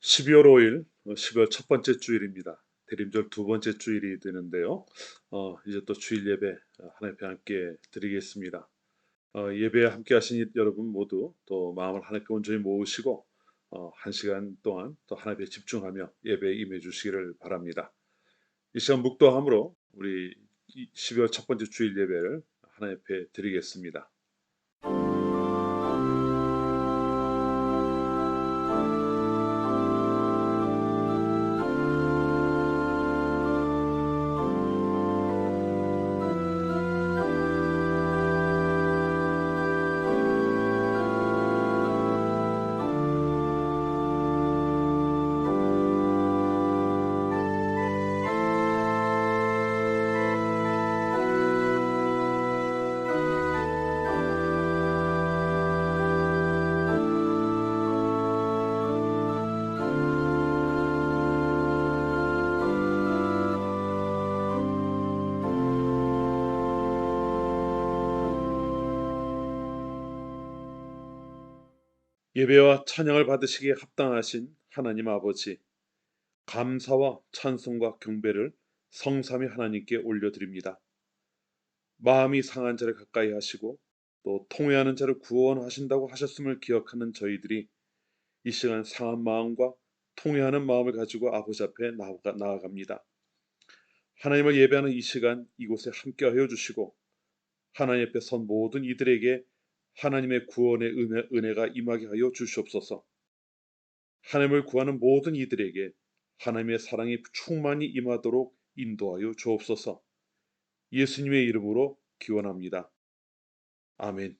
12월 5일 12월 첫 번째 주일입니다. 대림절 두 번째 주일이 되는데요. 이제 또 주일 예배 하나님 앞에 함께 드리겠습니다. 예배에 함께 하신 여러분 모두 또 마음을 하나님께 온전히 모으시고 한 시간 동안 또 하나님께 집중하며 예배에 임해 주시기를 바랍니다. 이 시간 묵도함으로 우리 12월 첫 번째 주일 예배를 하나님 앞에 드리겠습니다. 예배와 찬양을 받으시기에 합당하신 하나님 아버지, 감사와 찬송과 경배를 성삼위 하나님께 올려드립니다. 마음이 상한 자를 가까이 하시고 또 통회하는 자를 구원하신다고 하셨음을 기억하는 저희들이 이 시간 상한 마음과 통회하는 마음을 가지고 아버지 앞에 나아갑니다. 하나님을 예배하는 이 시간 이곳에 함께하여 주시고 하나님 앞에 선 모든 이들에게 하나님의 구원의 은혜가 임하게 하여 주시옵소서. 하나님을 구하는 모든 이들에게 하나님의 사랑이 충만히 임하도록 인도하여 주옵소서. 예수님의 이름으로 기원합니다. 아멘.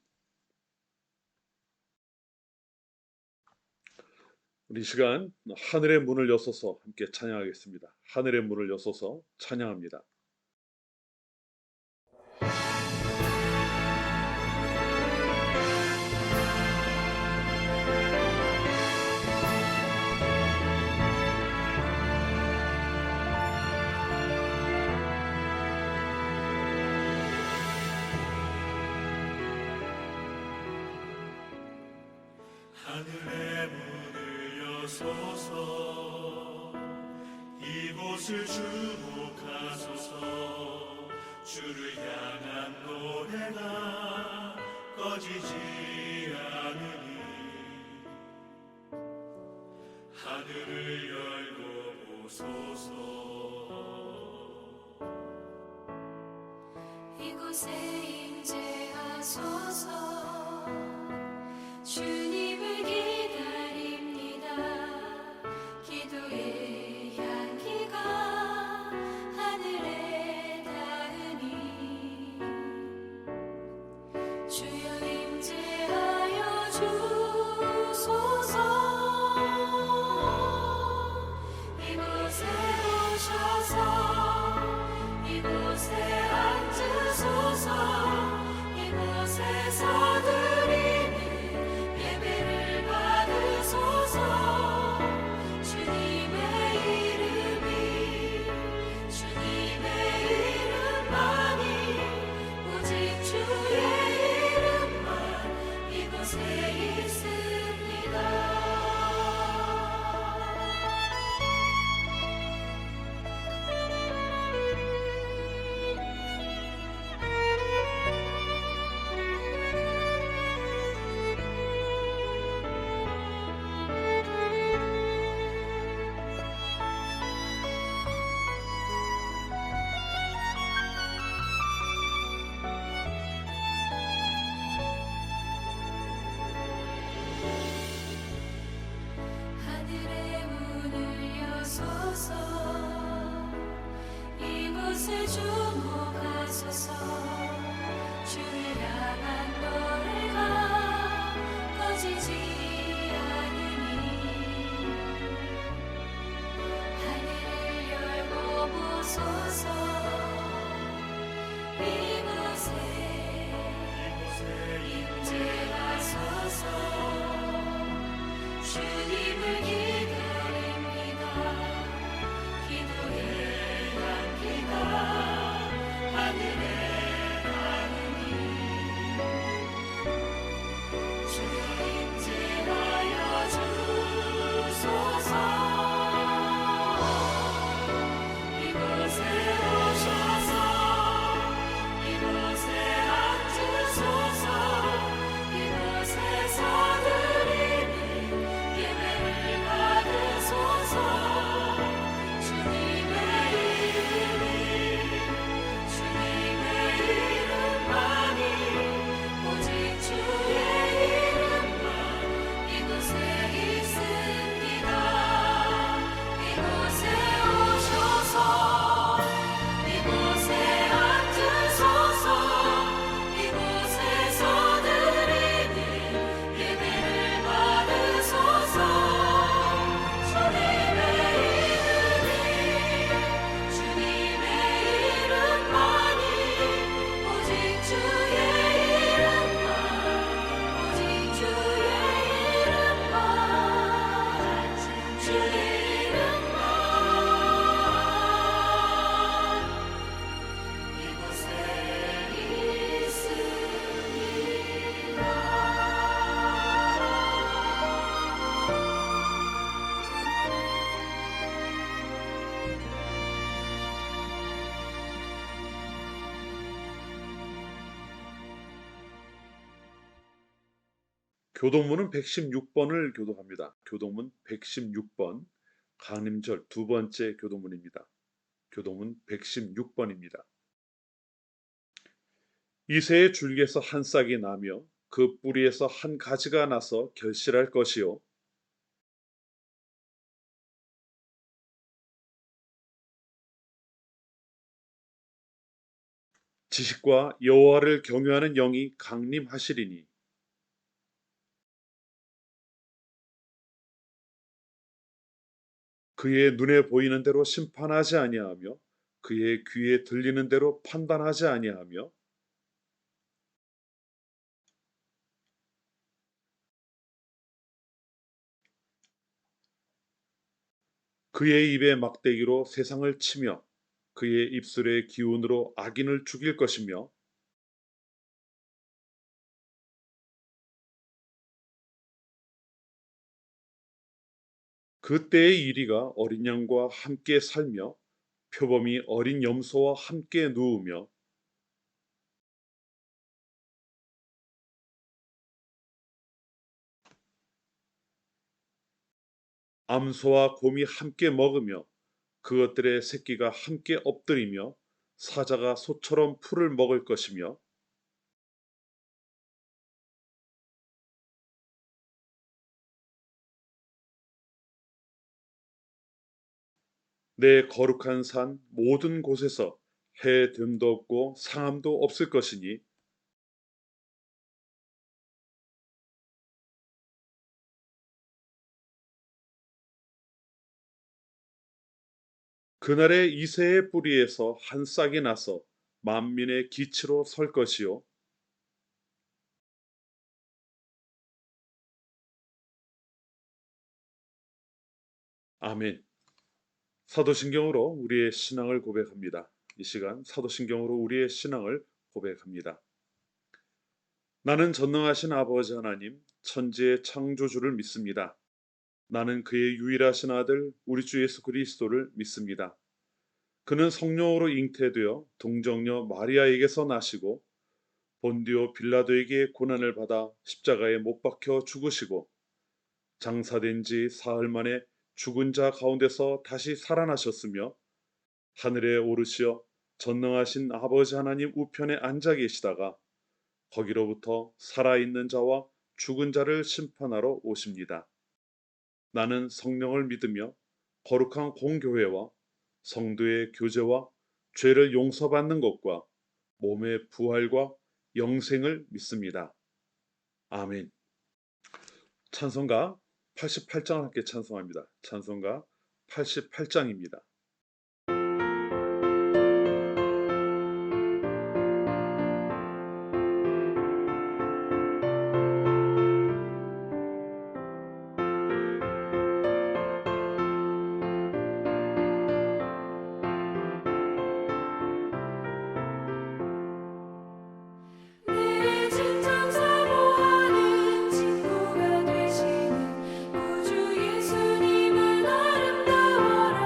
우리 이 시간 하늘의 문을 여서서 함께 찬양하겠습니다. 하늘의 문을 여서서 찬양합니다. 하늘의 문을 여소서 이곳을 주목하소서 주를 향한 노래가 꺼지지 않으니 하늘을 열고 보소서 이곳에 임재하소서 주님을 기다립니다. 기도의 향기가 하늘에 닿으니 주여 임재하여 주소서. 이곳에 오셔서 이곳에 앉으소서. 이곳에서 드리는 예배를 받으소서. 주님의 이름만이 오직 주의 이름만 이곳에 있습니다. 하늘의 문을 여소서 이곳을 주목하소서. 주를 향한 노래가 꺼지지 않으니 하늘을 열고 보소서. 이곳에 임재하소서. 주님을 기다립니다. 기도의 향기가 교도문은 116번을 교도합니다. 교도문 116번, 강림절 두 번째 교도문입니다. 교도문 116번입니다. 이새의 줄기에서 한 싹이 나며 그 뿌리에서 한 가지가 나서 결실할 것이요 지식과 여호와를 경외하는 영이 강림하시리니 그의 눈에 보이는 대로 심판하지 아니하며 그의 귀에 들리는 대로 판단하지 아니하며 그의 입에 막대기로 세상을 치며 그의 입술의 기운으로 악인을 죽일 것이며 그때의 이리가 어린 양과 함께 살며 표범이 어린 염소와 함께 누우며 암소와 곰이 함께 먹으며 그것들의 새끼가 함께 엎드리며 사자가 소처럼 풀을 먹을 것이며 내 거룩한 산 모든 곳에서 해 됨도 없고 상함도 없을 것이니 그날에 이새의 뿌리에서 한 싹이 나서 만민의 기치로 설 것이요 아멘. 사도신경으로 우리의 신앙을 고백합니다. 이 시간 사도신경으로 우리의 신앙을 고백합니다. 나는 전능하신 아버지 하나님, 천지의 창조주를 믿습니다. 나는 그의 유일하신 아들 우리 주 예수 그리스도를 믿습니다. 그는 성령으로 잉태되어 동정녀 마리아에게서 나시고 본디오 빌라도에게 고난을 받아 십자가에 못 박혀 죽으시고 장사된 지 사흘 만에 죽은 자 가운데서 다시 살아나셨으며 하늘에 오르시어 전능하신 아버지 하나님 우편에 앉아 계시다가 거기로부터 살아있는 자와 죽은 자를 심판하러 오십니다. 나는 성령을 믿으며 거룩한 공교회와 성도의 교제와 죄를 용서받는 것과 몸의 부활과 영생을 믿습니다. 아멘. 찬송가 88장을 함께 찬송합니다. 찬송가 88장입니다. 내 진정 사모하는 친구가 되시는 구주 예수님은 아름다워라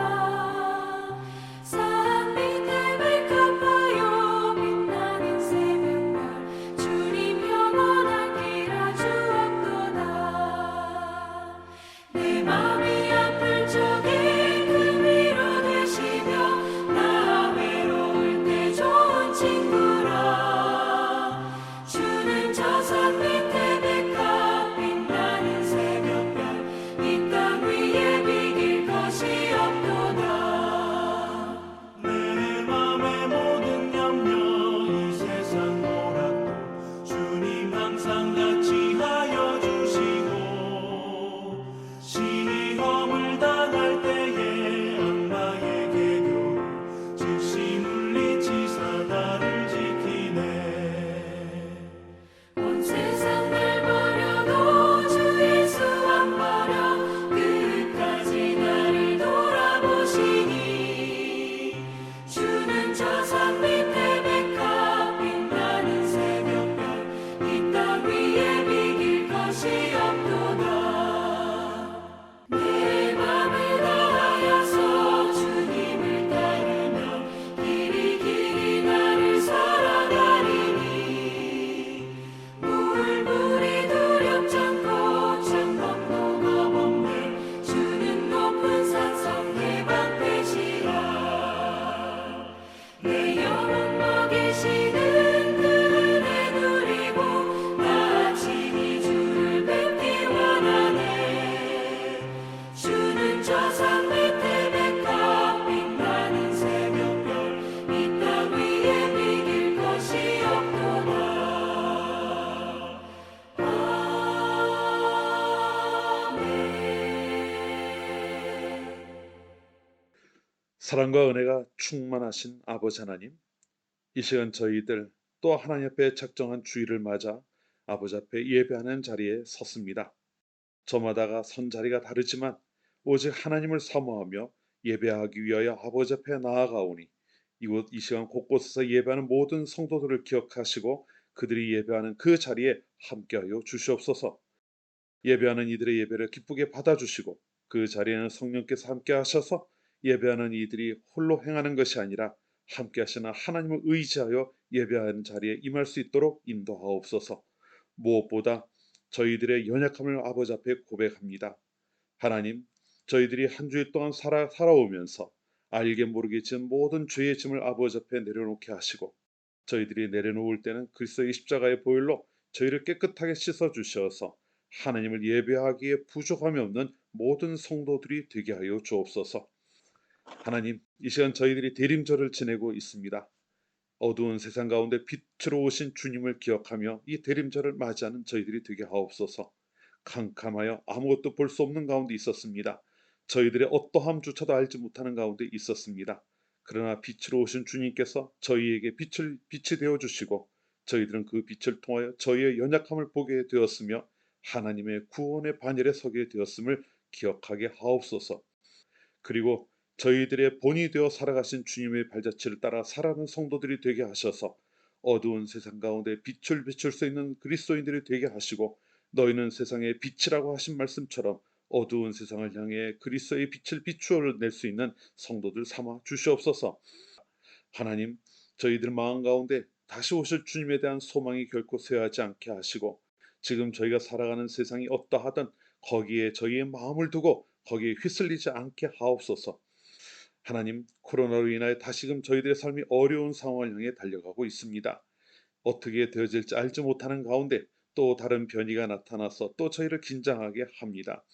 사랑과 은혜가 충만하신 아버지 하나님, 이 시간 저희들 또 하나님 앞에 작정한 주일을 맞아 아버지 앞에 예배하는 자리에 섰습니다. 저마다가 선 자리가 다르지만 오직 하나님을 사모하며 예배하기 위하여 아버지 앞에 나아가오니 이곳 이 시간 곳곳에서 예배하는 모든 성도들을 기억하시고 그들이 예배하는 그 자리에 함께하여 주시옵소서. 예배하는 이들의 예배를 기쁘게 받아주시고 그 자리에는 성령께서 함께하셔서 예배하는 이들이 홀로 행하는 것이 아니라 함께하시는 하나님을 의지하여 예배하는 자리에 임할 수 있도록 인도하옵소서. 무엇보다 저희들의 연약함을 아버지 앞에 고백합니다. 하나님, 저희들이 한 주일 동안 살아오면서 알게 모르게 진 모든 죄의 짐을 아버지 앞에 내려놓게 하시고 저희들이 내려놓을 때는 그리스도의 십자가의 보혈로 저희를 깨끗하게 씻어 주셔서 하나님을 예배하기에 부족함이 없는 모든 성도들이 되게 하여 주옵소서. 하나님, 이 시간 저희들이 대림절을 지내고 있습니다. 어두운 세상 가운데 빛으로 오신 주님을 기억하며 이 대림절을 맞이하는 저희들이 되게 하옵소서. 캄캄하여 아무것도 볼 수 없는 가운데 있었습니다. 저희들의 어떠함조차도 알지 못하는 가운데 있었습니다. 그러나 빛으로 오신 주님께서 저희에게 빛이 되어 주시고 저희들은 그 빛을 통하여 저희의 연약함을 보게 되었으며 하나님의 구원의 반열에 서게 되었음을 기억하게 하옵소서. 그리고 저희들의 본이 되어 살아가신 주님의 발자취를 따라 살아가는 성도들이 되게 하셔서 어두운 세상 가운데 빛을 비출 수 있는 그리스도인들이 되게 하시고 너희는 세상의 빛이라고 하신 말씀처럼 어두운 세상을 향해 그리스도의 빛을 비추어낼 수 있는 성도들 삼아 주시옵소서. 하나님, 저희들 마음 가운데 다시 오실 주님에 대한 소망이 결코 쇠하지 않게 하시고 지금 저희가 살아가는 세상이 어떠하든 거기에 저희의 마음을 두고 거기에 휘둘리지 않게 하옵소서. 하나님, 코로나로 인하여 다시금 저희들의 삶이 어려운 상황을 향해 달려가고 있습니다. 어떻게 되어질지 알지 못하는 가운데 또 다른 변이가 나타나서 또 저희를 긴장하게 합니다.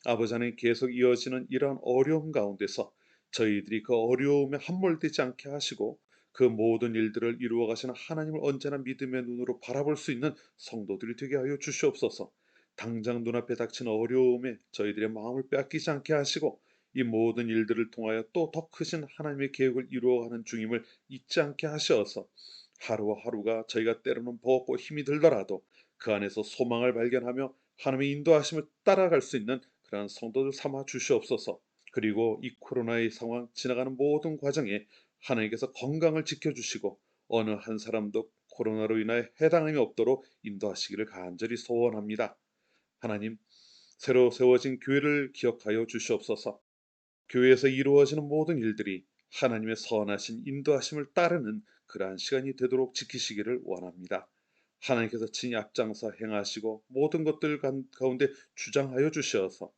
아버지 하나님, 계속 이어지는 이러한 어려움 가운데서 저희들이 그 어려움에 함몰되지 않게 하시고 그 모든 일들을 이루어 가시는 하나님을 언제나 믿음의 눈으로 바라볼 수 있는 성도들이 되게 하여 주시옵소서. 당장 눈앞에 닥친 어려움에 저희들의 마음을 빼앗기지 않게 하시고 이 모든 일들을 통하여 또 더 크신 하나님의 계획을 이루어가는 중임을 잊지 않게 하셔서 하루하루가 저희가 때로는 버겁고 힘이 들더라도 그 안에서 소망을 발견하며 하나님의 인도하심을 따라갈 수 있는 그러한 성도들 삼아 주시옵소서. 그리고 이 코로나의 상황 지나가는 모든 과정에 하나님께서 건강을 지켜주시고 어느 한 사람도 코로나로 인하여 해당함이 없도록 인도하시기를 간절히 소원합니다. 하나님, 새로 세워진 교회를 기억하여 주시옵소서. 교회에서 이루어지는 모든 일들이 하나님의 선하신 인도하심을 따르는 그러한 시간이 되도록 지키시기를 원합니다. 하나님께서 친히 앞장서 행하시고 모든 것들 가운데 주장하여 주셔서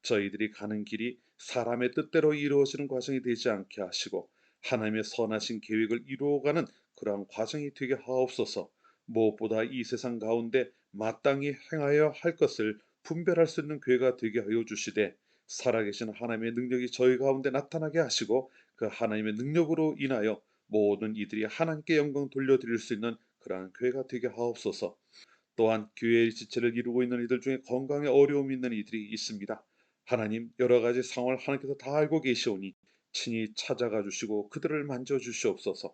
저희들이 가는 길이 사람의 뜻대로 이루어지는 과정이 되지 않게 하시고 하나님의 선하신 계획을 이루어가는 그러한 과정이 되게 하옵소서. 무엇보다 이 세상 가운데 마땅히 행하여 할 것을 분별할 수 있는 교회가 되게 하여 주시되 살아계신 하나님의 능력이 저희 가운데 나타나게 하시고 그 하나님의 능력으로 인하여 모든 이들이 하나님께 영광 돌려드릴 수 있는 그러한 교회가 되게 하옵소서. 또한 교회의 지체를 이루고 있는 이들 중에 건강에 어려움이 있는 이들이 있습니다. 하나님, 여러 가지 상황을 하나님께서 다 알고 계시오니 친히 찾아가 주시고 그들을 만져 주시옵소서.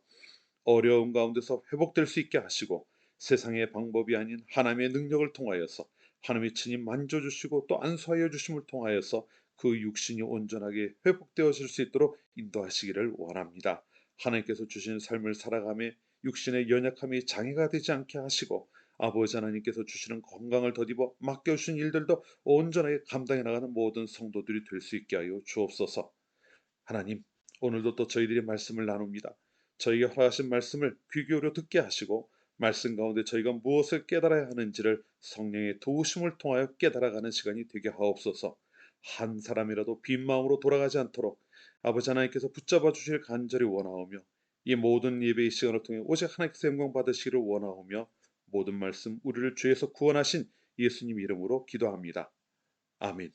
어려움 가운데서 회복될 수 있게 하시고 세상의 방법이 아닌 하나님의 능력을 통하여서 하나님이 친히 만져주시고 또 안수하여 주심을 통하여서 그 육신이 온전하게 회복되어질 수 있도록 인도하시기를 원합니다. 하나님께서 주신 삶을 살아가며 육신의 연약함이 장애가 되지 않게 하시고 아버지 하나님께서 주시는 건강을 덧입어 맡겨주신 일들도 온전하게 감당해 나가는 모든 성도들이 될 수 있게 하여 주옵소서. 하나님, 오늘도 또 저희들이 말씀을 나눕니다. 저희에게 허락하신 말씀을 귀 기울여 듣게 하시고 말씀 가운데 저희가 무엇을 깨달아야 하는지를 성령의 도우심을 통하여 깨달아가는 시간이 되게 하옵소서. 한 사람이라도 빈 마음으로 돌아가지 않도록 아버지 하나님께서 붙잡아 주실 간절히 원하오며 이 모든 예배의 시간을 통해 오직 하나님께서 영광 받으시기를 원하오며 모든 말씀 우리를 죄에서 구원하신 예수님 이름으로 기도합니다. 아멘.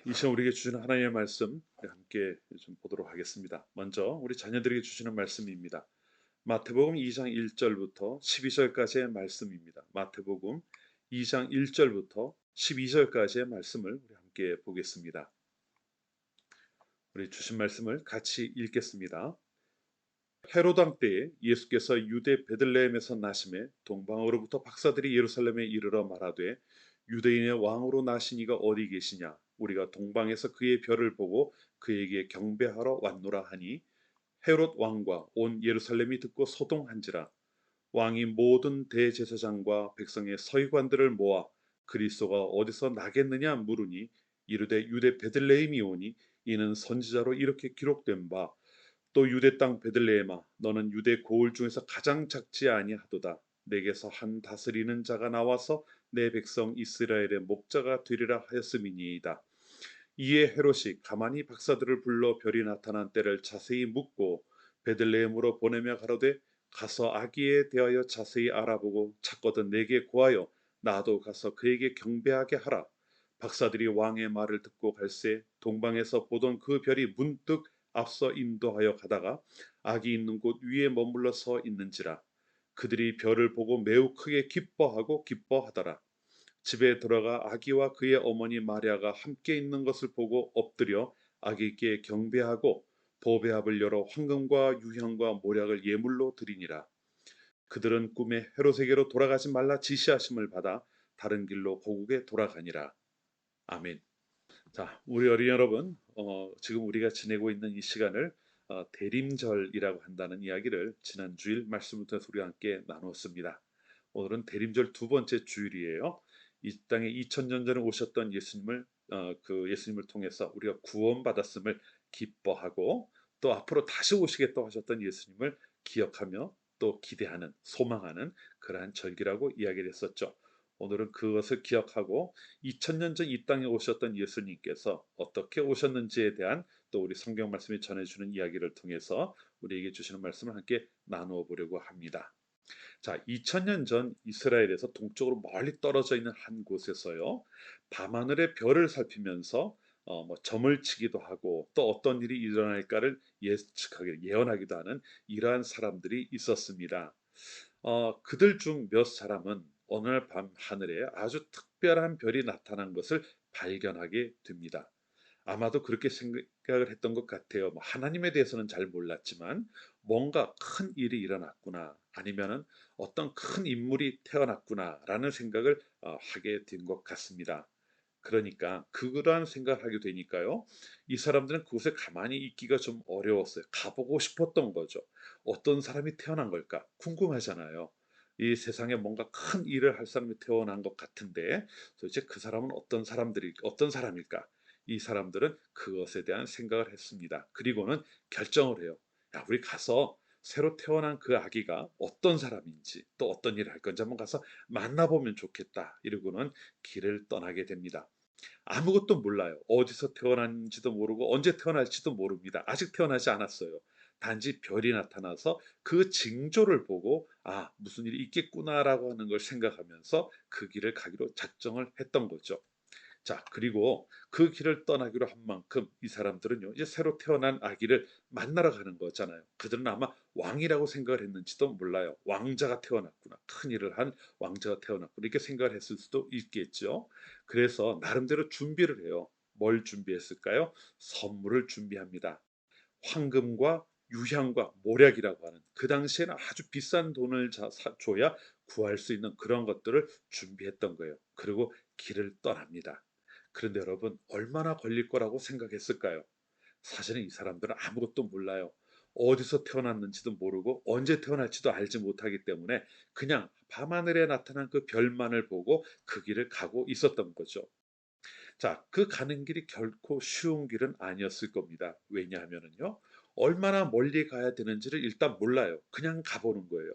이 시간 우리에게 주시는 하나님의 말씀 함께 좀 보도록 하겠습니다. 먼저 우리 자녀들에게 주시는 말씀입니다. 마태복음 2장 1절부터 12절까지의 말씀입니다. 마태복음 2장 1절부터 12절까지의 말씀을 우리 함께 보겠습니다. 우리 주신 말씀을 같이 읽겠습니다. 헤롯 왕 때에 예수께서 유대 베들레헴에서 나심에 동방으로부터 박사들이 예루살렘에 이르러 말하되 유대인의 왕으로 나신 이가 어디 계시냐 우리가 동방에서 그의 별을 보고 그에게 경배하러 왔노라 하니 헤롯 왕과 온 예루살렘이 듣고 소동한지라. 왕이 모든 대제사장과 백성의 서기관들을 모아 그리스도가 어디서 나겠느냐 물으니 이르되 유대 베들레헴이 오니 이는 선지자로 이렇게 기록된 바 또 유대 땅 베들레헴아 너는 유대 고을 중에서 가장 작지 아니하도다. 내게서 한 다스리는 자가 나와서 내 백성 이스라엘의 목자가 되리라 하였음이니이다. 이에 헤롯이 가만히 박사들을 불러 별이 나타난 때를 자세히 묻고 베들레헴으로 보내며 가로되 가서 아기에 대하여 자세히 알아보고 찾거든 내게 고하여 나도 가서 그에게 경배하게 하라. 박사들이 왕의 말을 듣고 갈새 동방에서 보던 그 별이 문득 앞서 인도하여 가다가 아기 있는 곳 위에 머물러 서 있는지라. 그들이 별을 보고 매우 크게 기뻐하더라. 집에 들어가 아기와 그의 어머니 마리아가 함께 있는 것을 보고 엎드려 아기께 경배하고 보배합을 열어 황금과 유향과 모략을 예물로 드리니라. 그들은 꿈에 헤롯에게로 돌아가지 말라 지시하심을 받아 다른 길로 고국에 돌아가니라. 아멘. 자, 우리 어린이 여러분, 지금 우리가 지내고 있는 이 시간을 대림절이라고 한다는 이야기를 지난 주일 말씀부터 우리와 함께 나누었습니다. 오늘은 대림절 두 번째 주일이에요. 이 땅에 2000년 전에 오셨던 예수님을 통해서 우리가 구원받았음을 기뻐하고 또 앞으로 다시 오시겠다고 하셨던 예수님을 기억하며 또 기대하는 소망하는 그러한 절기라고 이야기를 했었죠. 오늘은 그것을 기억하고 2000년 전 이 땅에 오셨던 예수님께서 어떻게 오셨는지에 대한 또 우리 성경 말씀이 전해주는 이야기를 통해서 우리에게 주시는 말씀을 함께 나누어 보려고 합니다. 자, 2000년 전 이스라엘에서 동쪽으로 멀리 떨어져 있는 한 곳에서요. 밤하늘의 별을 살피면서 점을 치기도 하고 또 어떤 일이 일어날까를 예언하기도 하는 이러한 사람들이 있었습니다. 그들 중 몇 사람은 어느 날 밤 하늘에 아주 특별한 별이 나타난 것을 발견하게 됩니다. 아마도 그렇게 생각을 했던 것 같아요. 하나님에 대해서는 잘 몰랐지만 뭔가 큰 일이 일어났구나 아니면은 어떤 큰 인물이 태어났구나라는 생각을 하게 된 것 같습니다. 그러니까 그러한 생각을 하게 되니까요. 이 사람들은 그곳에 가만히 있기가 좀 어려웠어요. 가보고 싶었던 거죠. 어떤 사람이 태어난 걸까? 궁금하잖아요. 이 세상에 뭔가 큰 일을 할 사람이 태어난 것 같은데 도대체 그 사람은 어떤 사람일까? 이 사람들은 그것에 대한 생각을 했습니다. 그리고는 결정을 해요. 야, 우리 가서 새로 태어난 그 아기가 어떤 사람인지 또 어떤 일을 할 건지 한번 가서 만나보면 좋겠다. 이러고는 길을 떠나게 됩니다. 아무것도 몰라요. 어디서 태어난지도 모르고 언제 태어날지도 모릅니다. 아직 태어나지 않았어요. 단지 별이 나타나서 그 징조를 보고 무슨 일이 있겠구나라고 하는 걸 생각하면서 그 길을 가기로 작정을 했던 거죠. 자, 그리고 그 길을 떠나기로 한 만큼 이 사람들은요, 이제 새로 태어난 아기를 만나러 가는 거잖아요. 그들은 아마 왕이라고 생각을 했는지도 몰라요. 왕자가 태어났구나. 큰 일을 한 왕자가 태어났구나. 이렇게 생각을 했을 수도 있겠죠. 그래서 나름대로 준비를 해요. 뭘 준비했을까요? 선물을 준비합니다. 황금과 유향과 모략이라고 하는 그 당시에는 아주 비싼 돈을 줘야 구할 수 있는 그런 것들을 준비했던 거예요. 그리고 길을 떠납니다. 그런데 여러분 얼마나 걸릴 거라고 생각했을까요? 사실은 이 사람들은 아무것도 몰라요. 어디서 태어났는지도 모르고 언제 태어날지도 알지 못하기 때문에 그냥 밤하늘에 나타난 그 별만을 보고 그 길을 가고 있었던 거죠. 자, 그 가는 길이 결코 쉬운 길은 아니었을 겁니다. 왜냐하면은요, 얼마나 멀리 가야 되는지를 일단 몰라요. 그냥 가보는 거예요.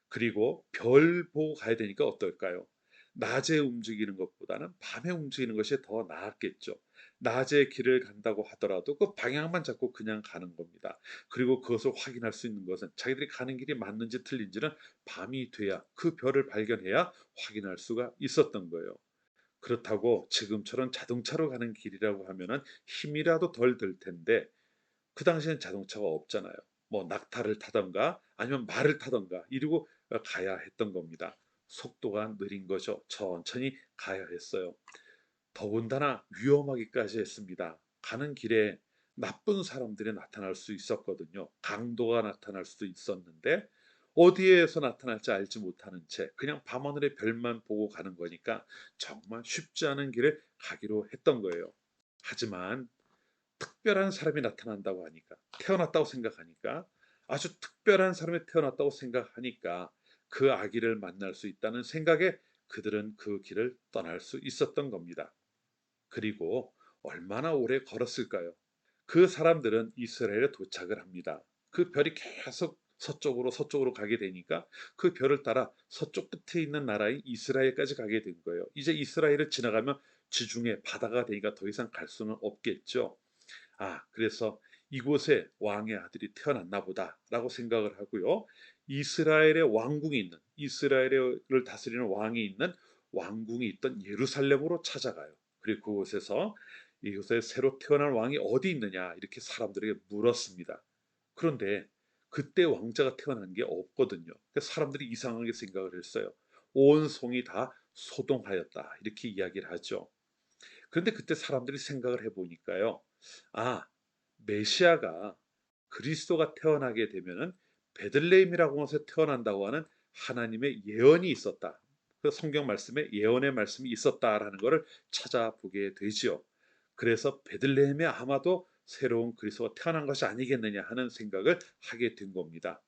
그리고 별 보고 가야 되니까 어떨까요? 낮에 움직이는 것보다는 밤에 움직이는 것이 더 나았겠죠. 낮에 길을 간다고 하더라도 그 방향만 잡고 그냥 가는 겁니다. 그리고 그것을 확인할 수 있는 것은 자기들이 가는 길이 맞는지 틀린지는 밤이 돼야 그 별을 발견해야 확인할 수가 있었던 거예요. 그렇다고 지금처럼 자동차로 가는 길이라고 하면은 힘이라도 덜 들 텐데 그 당시엔 자동차가 없잖아요. 뭐 낙타를 타던가 아니면 말을 타던가 이러고 가야 했던 겁니다. 속도가 느린 거죠. 천천히 가야 했어요. 더군다나 위험하기까지 했습니다. 가는 길에 나쁜 사람들이 나타날 수 있었거든요. 강도가 나타날 수도 있었는데 어디에서 나타날지 알지 못하는 채 그냥 밤하늘의 별만 보고 가는 거니까 정말 쉽지 않은 길을 가기로 했던 거예요. 하지만 특별한 사람이 나타난다고 하니까, 태어났다고 생각하니까, 아주 특별한 사람이 태어났다고 생각하니까 그 아기를 만날 수 있다는 생각에 그들은 그 길을 떠날 수 있었던 겁니다. 그리고 얼마나 오래 걸었을까요? 그 사람들은 이스라엘에 도착을 합니다. 그 별이 계속 서쪽으로 가게 되니까 그 별을 따라 서쪽 끝에 있는 나라인 이스라엘까지 가게 된 거예요. 이제 이스라엘을 지나가면 지중해 바다가 되니까 더 이상 갈 수는 없겠죠. 그래서 이곳에 왕의 아들이 태어났나 보다라고 생각을 하고요. 이스라엘의 왕궁이 있는, 이스라엘을 다스리는 왕이 있는 왕궁이 있던 예루살렘으로 찾아가요. 그리고 그곳에서 이곳에 새로 태어난 왕이 어디 있느냐 이렇게 사람들에게 물었습니다. 그런데 그때 왕자가 태어난 게 없거든요. 그래서 사람들이 이상하게 생각을 했어요. 온 성이 다 소동하였다 이렇게 이야기를 하죠. 그런데 그때 사람들이 생각을 해보니까요. 아, 메시아가 그리스도가 태어나게 되면은 베들레헴이라고 곳에 태어난다고 하는 하나님의 예언이 있었다. 그 성경 말씀에 예언의 말씀이 있었다라는 것을 찾아보게 되지요. 그래서 베들레헴에 아마도 새로운 그리스도가 태어난 것이 아니겠느냐 하는 생각을 하게 된 겁니다.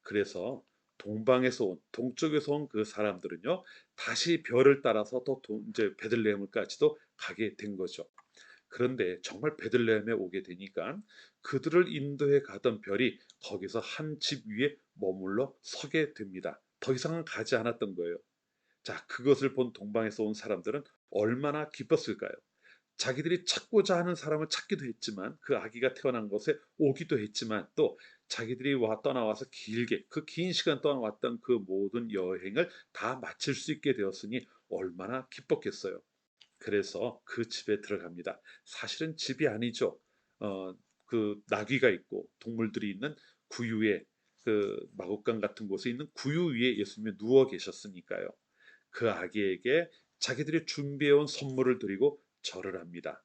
그래서 동방에서 온, 동쪽에서 온 그 사람들은요, 다시 별을 따라서 이제 베들레헴까지도 가게 된 거죠. 그런데 정말 베들레헴에 오게 되니까 그들을 인도해 가던 별이 거기서 한 집 위에 머물러 서게 됩니다. 더 이상은 가지 않았던 거예요. 자, 그것을 본 동방에서 온 사람들은 얼마나 기뻤을까요? 자기들이 찾고자 하는 사람을 찾기도 했지만 그 아기가 태어난 곳에 오기도 했지만 또 자기들이 떠나와서 길게 그 긴 시간 동안 왔던 그 모든 여행을 다 마칠 수 있게 되었으니 얼마나 기뻤겠어요. 그래서 그 집에 들어갑니다. 사실은 집이 아니죠. 그 나귀가 있고 동물들이 있는 구유에, 그 마구간 같은 곳에 있는 구유 위에 예수님이 누워 계셨으니까요. 그 아기에게 자기들이 준비해온 선물을 드리고 절을 합니다.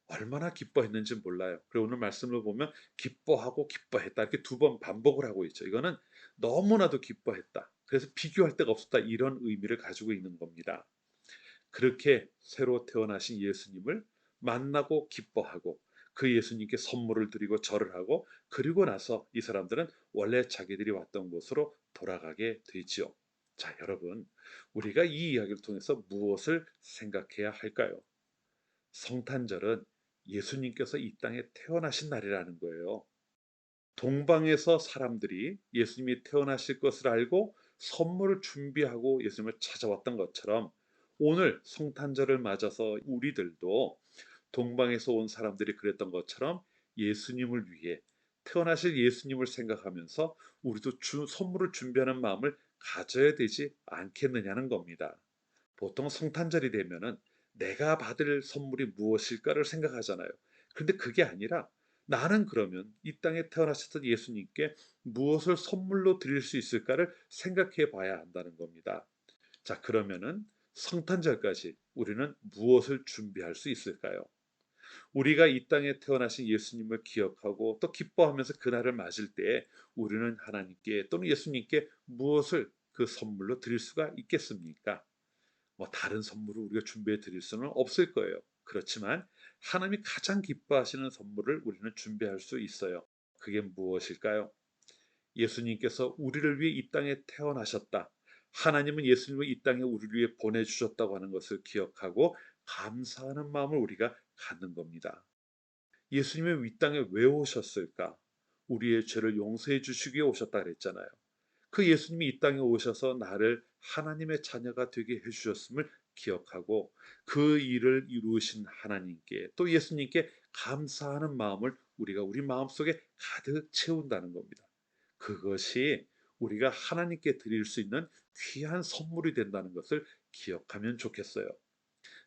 얼마나 기뻐했는지 몰라요. 그리고 오늘 말씀을 보면 기뻐하고 기뻐했다 이렇게 두 번 반복을 하고 있죠. 이거는 너무나도 기뻐했다. 그래서 비교할 데가 없었다 이런 의미를 가지고 있는 겁니다. 그렇게 새로 태어나신 예수님을 만나고 기뻐하고 그 예수님께 선물을 드리고 절을 하고 그리고 나서 이 사람들은 원래 자기들이 왔던 곳으로 돌아가게 되지요. 자, 여러분, 우리가 이 이야기를 통해서 무엇을 생각해야 할까요? 성탄절은 예수님께서 이 땅에 태어나신 날이라는 거예요. 동방에서 사람들이 예수님이 태어나실 것을 알고 선물을 준비하고 예수님을 찾아왔던 것처럼 오늘 성탄절을 맞아서 우리들도 동방에서 온 사람들이 그랬던 것처럼 예수님을 위해 태어나실 예수님을 생각하면서 우리도 선물을 준비하는 마음을 가져야 되지 않겠느냐는 겁니다. 보통 성탄절이 되면은 내가 받을 선물이 무엇일까를 생각하잖아요. 근데 그게 아니라 나는 그러면 이 땅에 태어나셨던 예수님께 무엇을 선물로 드릴 수 있을까를 생각해 봐야 한다는 겁니다. 자, 그러면은 성탄절까지 우리는 무엇을 준비할 수 있을까요? 우리가 이 땅에 태어나신 예수님을 기억하고 또 기뻐하면서 그날을 맞을 때 우리는 하나님께 또는 예수님께 무엇을 그 선물로 드릴 수가 있겠습니까? 뭐 다른 선물을 우리가 준비해 드릴 수는 없을 거예요. 그렇지만 하나님이 가장 기뻐하시는 선물을 우리는 준비할 수 있어요. 그게 무엇일까요? 예수님께서 우리를 위해 이 땅에 태어나셨다. 하나님은 예수님을 이 땅에 우리를 위해 보내주셨다고 하는 것을 기억하고 감사하는 마음을 우리가 갖는 겁니다. 예수님이 이 땅에 왜 오셨을까? 우리의 죄를 용서해 주시기 위해 오셨다 그랬잖아요. 그 예수님이 이 땅에 오셔서 나를 하나님의 자녀가 되게 해주셨음을 기억하고 그 일을 이루신 하나님께 또 예수님께 감사하는 마음을 우리가 우리 마음속에 가득 채운다는 겁니다. 그것이 우리가 하나님께 드릴 수 있는 귀한 선물이 된다는 것을 기억하면 좋겠어요.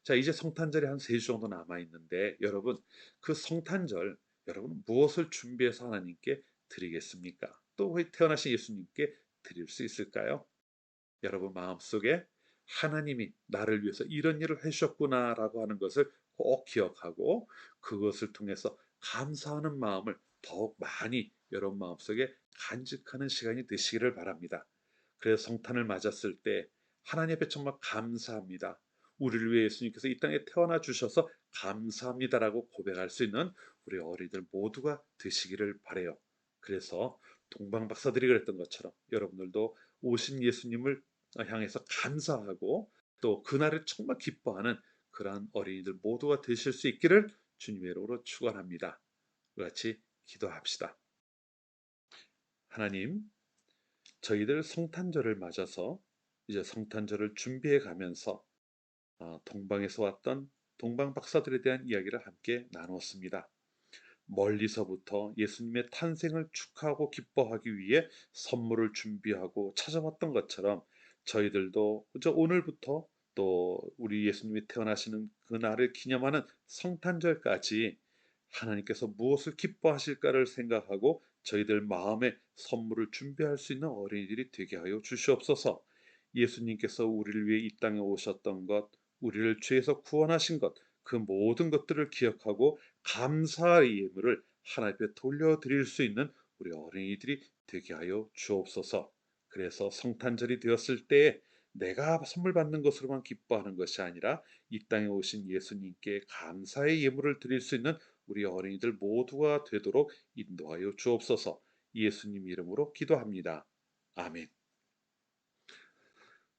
자, 이제 성탄절이 한 3주 정도 남아 있는데 여러분, 그 성탄절 여러분 무엇을 준비해서 하나님께 드리겠습니까? 또 태어나신 예수님께 드릴 수 있을까요? 여러분 마음속에 하나님이 나를 위해서 이런 일을 해주셨구나라고 하는 것을 꼭 기억하고 그것을 통해서 감사하는 마음을 더욱 많이 여러분 마음속에 간직하는 시간이 되시기를 바랍니다. 그래서 성탄을 맞았을 때 하나님 앞에 정말 감사합니다. 우리를 위해 예수님께서 이 땅에 태어나 주셔서 감사합니다라고 고백할 수 있는 우리 어린이들 모두가 되시기를 바래요. 그래서 동방 박사들이 그랬던 것처럼 여러분들도 오신 예수님을 향해서 감사하고 또 그날을 정말 기뻐하는 그러한 어린이들 모두가 되실 수 있기를 주님의 이름으로 축원합니다. 같이 기도합시다. 하나님, 저희들 성탄절을 맞아서 이제 성탄절을 준비해 가면서 동방에서 왔던 동방 박사들에 대한 이야기를 함께 나누었습니다. 멀리서부터 예수님의 탄생을 축하하고 기뻐하기 위해 선물을 준비하고 찾아왔던 것처럼 저희들도 오늘부터 또 우리 예수님이 태어나시는 그날을 기념하는 성탄절까지 하나님께서 무엇을 기뻐하실까를 생각하고 저희들 마음에 선물을 준비할 수 있는 어린이들이 되게 하여 주시옵소서. 예수님께서 우리를 위해 이 땅에 오셨던 것, 우리를 죄에서 구원하신 것, 그 모든 것들을 기억하고 감사의 예물을 하나님 앞에 돌려드릴 수 있는 우리 어린이들이 되게 하여 주옵소서. 그래서 성탄절이 되었을 때 내가 선물 받는 것으로만 기뻐하는 것이 아니라 이 땅에 오신 예수님께 감사의 예물을 드릴 수 있는 우리 어린이들 모두가 되도록 인도하여 주옵소서. 예수님 이름으로 기도합니다. 아멘.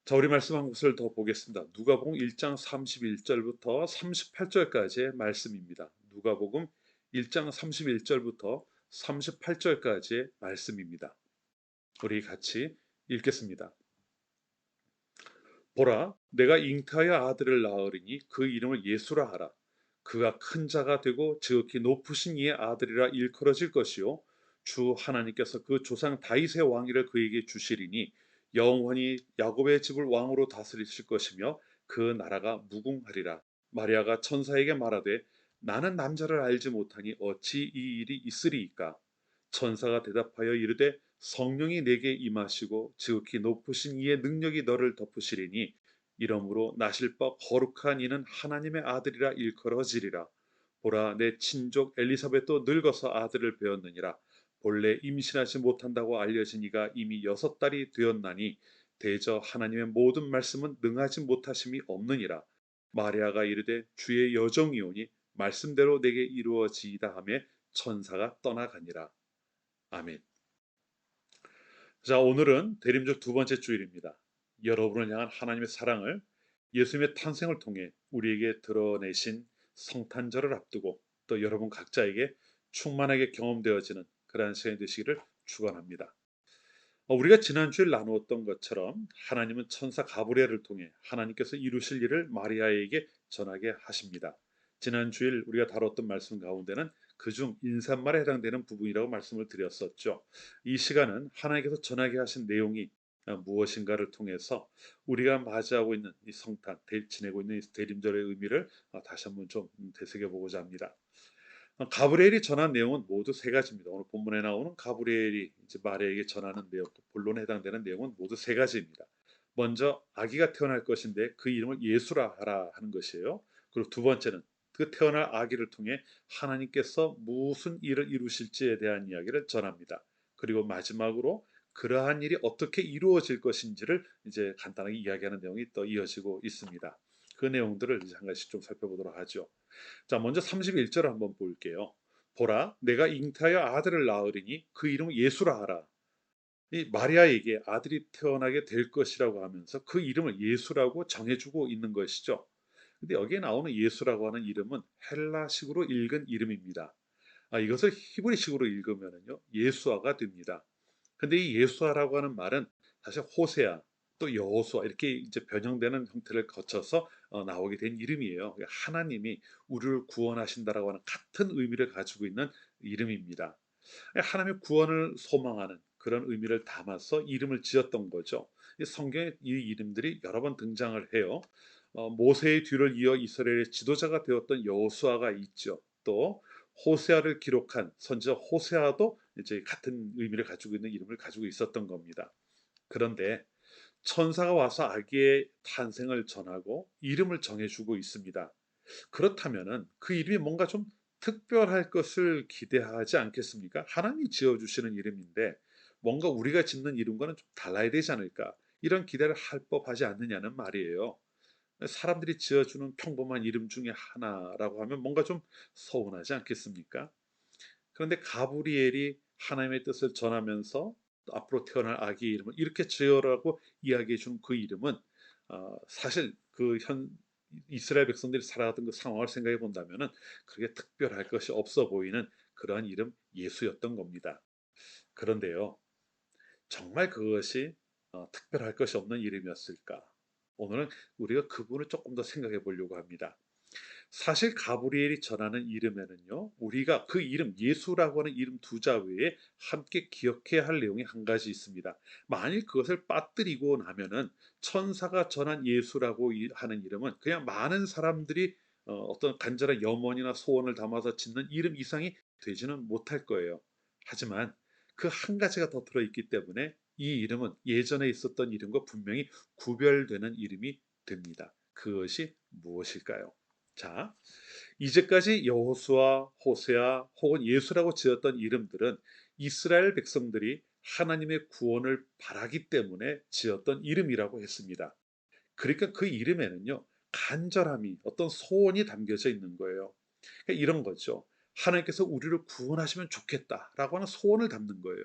자, 우리 말씀 한 곳을 더 보겠습니다. 누가복음 1장 31절부터 38절까지의 말씀입니다. 누가복음 1장 31절부터 38절까지의 말씀입니다. 우리 같이 읽겠습니다. 보라, 내가 잉타의 아들을 낳으리니 그 이름을 예수라 하라. 그가 큰 자가 되고 지극히 높으신 이의 아들이라 일컬어질 것이요 주 하나님께서 그 조상 다윗의 왕위를 그에게 주시리니 영원히 야곱의 집을 왕으로 다스리실 것이며 그 나라가 무궁하리라. 마리아가 천사에게 말하되 나는 남자를 알지 못하니 어찌 이 일이 있으리이까. 천사가 대답하여 이르되 성령이 내게 임하시고 지극히 높으신 이의 능력이 너를 덮으시리니 이러므로 나실 바 거룩한 이는 하나님의 아들이라 일컬어지리라. 보라, 내 친족 엘리사벳도 늙어서 아들을 배었느니라. 본래 임신하지 못한다고 알려진 이가 이미 6달이 되었나니 대저 하나님의 모든 말씀은 능하지 못하심이 없느니라. 마리아가 이르되 주의 여정이오니 말씀대로 내게 이루어지이다 하며 천사가 떠나가니라. 아멘. 자, 오늘은 대림절 두 번째 주일입니다. 여러분을 향한 하나님의 사랑을 예수님의 탄생을 통해 우리에게 드러내신 성탄절을 앞두고 또 여러분 각자에게 충만하게 경험되어지는 그러한 시간이 되시기를 축원합니다. 우리가 지난주에 나누었던 것처럼 하나님은 천사 가브리엘을 통해 하나님께서 이루실 일을 마리아에게 전하게 하십니다. 지난주일 우리가 다뤘던 말씀 가운데는 그중 인사말에 해당되는 부분이라고 말씀을 드렸었죠. 이 시간은 하나님께서 전하게 하신 내용이 무엇인가를 통해서 우리가 맞이하고 있는 이 성탄, 지내고 있는 이 대림절의 의미를 다시 한번 좀 되새겨보고자 합니다. 가브리엘이 전한 내용은 모두 세 가지입니다. 오늘 본문에 나오는 가브리엘이 이제 마리아에게 전하는 내용, 본론에 해당되는 내용은 모두 세 가지입니다. 먼저 아기가 태어날 것인데 그 이름을 예수라 하라 하는 것이에요. 그리고 두 번째는 그 태어날 아기를 통해 하나님께서 무슨 일을 이루실지에 대한 이야기를 전합니다. 그리고 마지막으로 그러한 일이 어떻게 이루어질 것인지를 이제 간단하게 이야기하는 내용이 또 이어지고 있습니다. 그 내용들을 이제 한 가지씩 좀 살펴보도록 하죠. 자, 먼저 31절을 한번 볼게요. 보라, 내가 잉타하여 아들을 낳으리니 그 이름을 예수라 하라. 이 마리아에게 아들이 태어나게 될 것이라고 하면서 그 이름을 예수라고 정해주고 있는 것이죠. 근데 여기에 나오는 예수라고 하는 이름은 헬라식으로 읽은 이름입니다. 이것을 히브리식으로 읽으면요 예수아가 됩니다. 근데 이 예수아라고 하는 말은 사실 호세아 또 여호수아 이렇게 이제 변형되는 형태를 거쳐서 나오게 된 이름이에요. 하나님이 우리를 구원하신다라고 하는 같은 의미를 가지고 있는 이름입니다. 하나님의 구원을 소망하는 그런 의미를 담아서 이름을 지었던 거죠. 성경에 이 이름들이 여러 번 등장을 해요. 모세의 뒤를 이어 이스라엘의 지도자가 되었던 여호수아가 있죠. 또 호세아를 기록한 선지자 호세아도 이제 같은 의미를 가지고 있는 이름을 가지고 있었던 겁니다. 그런데 천사가 와서 아기의 탄생을 전하고 이름을 정해주고 있습니다. 그렇다면은 그 이름이 뭔가 좀 특별할 것을 기대하지 않겠습니까? 하나님이 지어주시는 이름인데 뭔가 우리가 짓는 이름과는 좀 달라야 되지 않을까? 이런 기대를 할 법하지 않느냐는 말이에요. 사람들이 지어주는 평범한 이름 중에 하나라고 하면 뭔가 좀 서운하지 않겠습니까? 그런데 가브리엘이 하나님의 뜻을 전하면서 앞으로 태어날 아기의 이름을 이렇게 지어라고 이야기해 준 그 이름은 사실 그 현 이스라엘 백성들이 살아가던 그 상황을 생각해 본다면은 그렇게 특별할 것이 없어 보이는 그러한 이름 예수였던 겁니다. 그런데요, 정말 그것이 특별할 것이 없는 이름이었을까? 오늘은 우리가 그분을 조금 더 생각해 보려고 합니다. 사실 가브리엘이 전하는 이름에는요, 우리가 그 이름 예수라고 하는 이름 두 자 외에 함께 기억해야 할 내용이 한 가지 있습니다. 만일 그것을 빠뜨리고 나면은 천사가 전한 예수라고 하는 이름은 그냥 많은 사람들이 어떤 간절한 염원이나 소원을 담아서 짓는 이름 이상이 되지는 못할 거예요. 하지만 그 한 가지가 더 들어있기 때문에 이 이름은 예전에 있었던 이름과 분명히 구별되는 이름이 됩니다. 그것이 무엇일까요? 자, 이제까지 여호수아, 호세아 혹은 예수라고 지었던 이름들은 이스라엘 백성들이 하나님의 구원을 바라기 때문에 지었던 이름이라고 했습니다. 그러니까 그 이름에는요, 간절함이 어떤 소원이 담겨져 있는 거예요. 그러니까 이런 거죠. 하나님께서 우리를 구원하시면 좋겠다라고 하는 소원을 담는 거예요.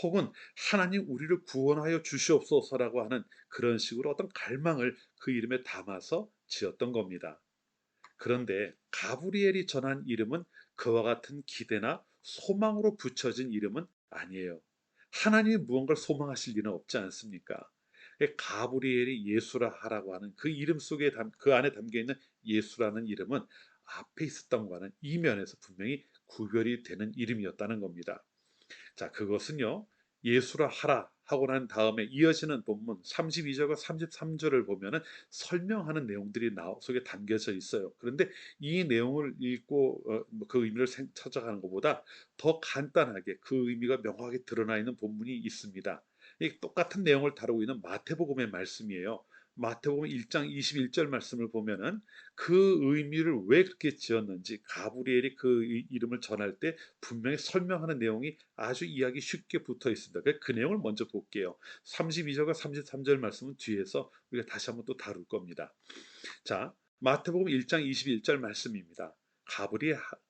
혹은 하나님 우리를 구원하여 주시옵소서라고 하는 그런 식으로 어떤 갈망을 그 이름에 담아서 지었던 겁니다. 그런데 가브리엘이 전한 이름은 그와 같은 기대나 소망으로 붙여진 이름은 아니에요. 하나님이 무언가를 소망하실 리는 없지 않습니까? 가브리엘이 예수라 하라고 하는 그 이름 속에 그 안에 담겨 있는 예수라는 이름은 앞에 있었던 것과는 이면에서 분명히 구별이 되는 이름이었다는 겁니다. 자, 그것은요. 예수라 하라 하고 난 다음에 이어지는 본문 32절과 33절을 보면은 설명하는 내용들이 속에 담겨져 있어요. 그런데 이 내용을 읽고 그 의미를 찾아가는 것보다 더 간단하게 그 의미가 명확하게 드러나 있는 본문이 있습니다. 이 똑같은 내용을 다루고 있는 마태복음의 말씀이에요. 마태복음 1장 21절 말씀을 보면은 그 의미를 왜 그렇게 지었는지 가브리엘이 그 이름을 전할 때 분명히 설명하는 내용이 아주 이해하기 쉽게 붙어 있습니다. 그 내용을 먼저 볼게요. 32절과 33절 말씀은 뒤에서 우리가 다시 한번 또 다룰 겁니다. 자, 마태복음 1장 21절 말씀입니다.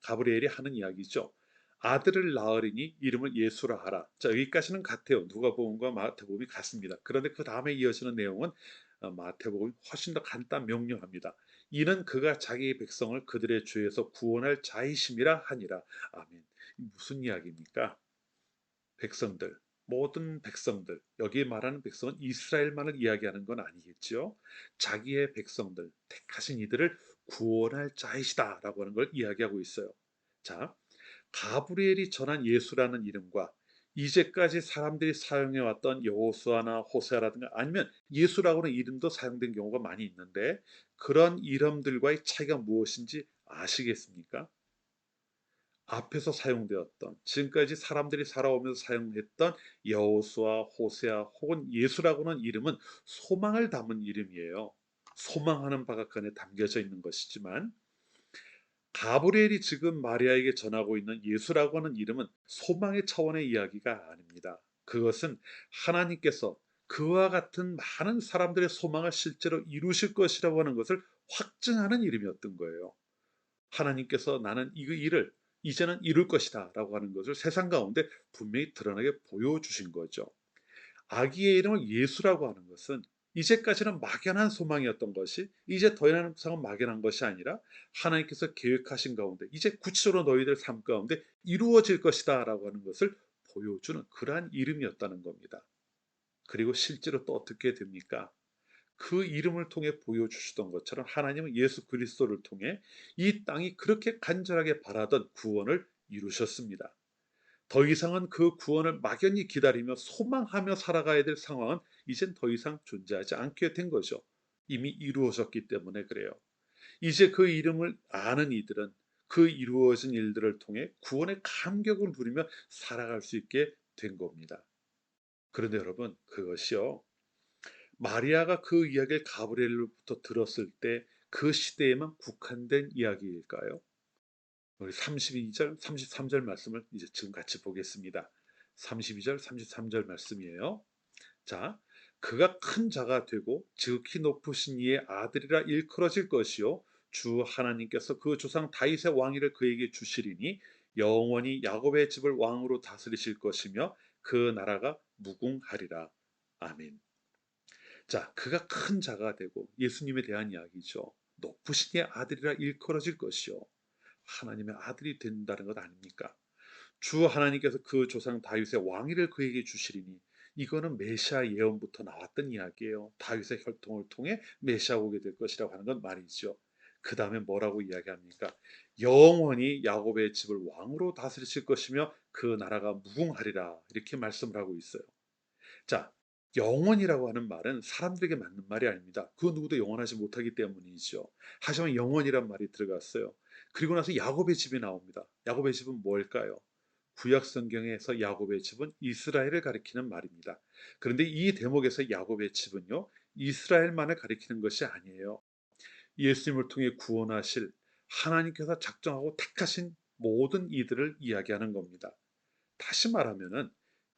가브리엘이 하는 이야기죠. 아들을 낳으리니 이름을 예수라 하라. 자, 여기까지는 같아요. 누가복음과 마태복음이 같습니다. 그런데 그 다음에 이어지는 내용은 마태복음이 훨씬 더 간단 명료합니다. 이는 그가 자기 백성을 그들의 죄에서 구원할 자이심이라 하니라. 아멘. 무슨 이야기입니까? 백성들, 모든 백성들, 여기 말하는 백성은 이스라엘만을 이야기하는 건 아니겠죠. 자기의 백성들, 택하신 이들을 구원할 자이시다라고 하는 걸 이야기하고 있어요. 자, 가브리엘이 전한 예수라는 이름과 이제까지 사람들이 사용해왔던 여호수아나 호세아라든가 아니면 예수라고 하는 이름도 사용된 경우가 많이 있는데 그런 이름들과의 차이가 무엇인지 아시겠습니까? 앞에서 사용되었던 지금까지 사람들이 살아오면서 사용했던 여호수아, 호세아 혹은 예수라고 하는 이름은 소망을 담은 이름이에요. 소망하는 바가 그 안에 담겨져 있는 것이지만 가브리엘이 지금 마리아에게 전하고 있는 예수라고 하는 이름은 소망의 차원의 이야기가 아닙니다. 그것은 하나님께서 그와 같은 많은 사람들의 소망을 실제로 이루실 것이라고 하는 것을 확증하는 이름이었던 거예요. 하나님께서 나는 이 일을 이제는 이룰 것이다 라고 하는 것을 세상 가운데 분명히 드러나게 보여주신 거죠. 아기의 이름을 예수라고 하는 것은 이제까지는 막연한 소망이었던 것이 이제 더 이상은 막연한 것이 아니라 하나님께서 계획하신 가운데 이제 구체적으로 너희들 삶 가운데 이루어질 것이다 라고 하는 것을 보여주는 그러한 이름이었다는 겁니다. 그리고 실제로 또 어떻게 됩니까? 그 이름을 통해 보여주시던 것처럼 하나님은 예수 그리스도를 통해 이 땅이 그렇게 간절하게 바라던 구원을 이루셨습니다. 더 이상은 그 구원을 막연히 기다리며 소망하며 살아가야 될 상황은 이젠 더 이상 존재하지 않게 된 거죠. 이미 이루어졌기 때문에 그래요. 이제 그 이름을 아는 이들은 그 이루어진 일들을 통해 구원의 감격을 누리며 살아갈 수 있게 된 겁니다. 그런데 여러분, 그것이요, 마리아가 그 이야기를 가브리엘로부터 들었을 때 그 시대에만 국한된 이야기일까요? 우리 32절, 33절 말씀을 이제 지금 같이 보겠습니다. 32절, 33절 말씀이에요. 자, 그가 큰 자가 되고 지극히 높으신 이의 아들이라 일컬어질 것이요 주 하나님께서 그 조상 다윗의 왕위를 그에게 주시리니 영원히 야곱의 집을 왕으로 다스리실 것이며 그 나라가 무궁하리라. 아멘. 자, 그가 큰 자가 되고, 예수님에 대한 이야기죠. 높으신 이의 아들이라 일컬어질 것이요, 하나님의 아들이 된다는 것 아닙니까? 주 하나님께서 그 조상 다윗의 왕위를 그에게 주시리니, 이거는 메시아 예언부터 나왔던 이야기예요. 다윗의 혈통을 통해 메시아가 오게 될 것이라고 하는 건 말이죠. 그 다음에 뭐라고 이야기합니까? 영원히 야곱의 집을 왕으로 다스리실 것이며 그 나라가 무궁하리라, 이렇게 말씀을 하고 있어요. 자, 영원이라고 하는 말은 사람들에게 맞는 말이 아닙니다. 그 누구도 영원하지 못하기 때문이죠. 하지만 영원이란 말이 들어갔어요. 그리고 나서 야곱의 집이 나옵니다. 야곱의 집은 뭘까요? 구약 성경에서 야곱의 집은 이스라엘을 가리키는 말입니다. 그런데 이 대목에서 야곱의 집은요, 이스라엘만을 가리키는 것이 아니에요. 예수님을 통해 구원하실 하나님께서 작정하고 택하신 모든 이들을 이야기하는 겁니다. 다시 말하면은,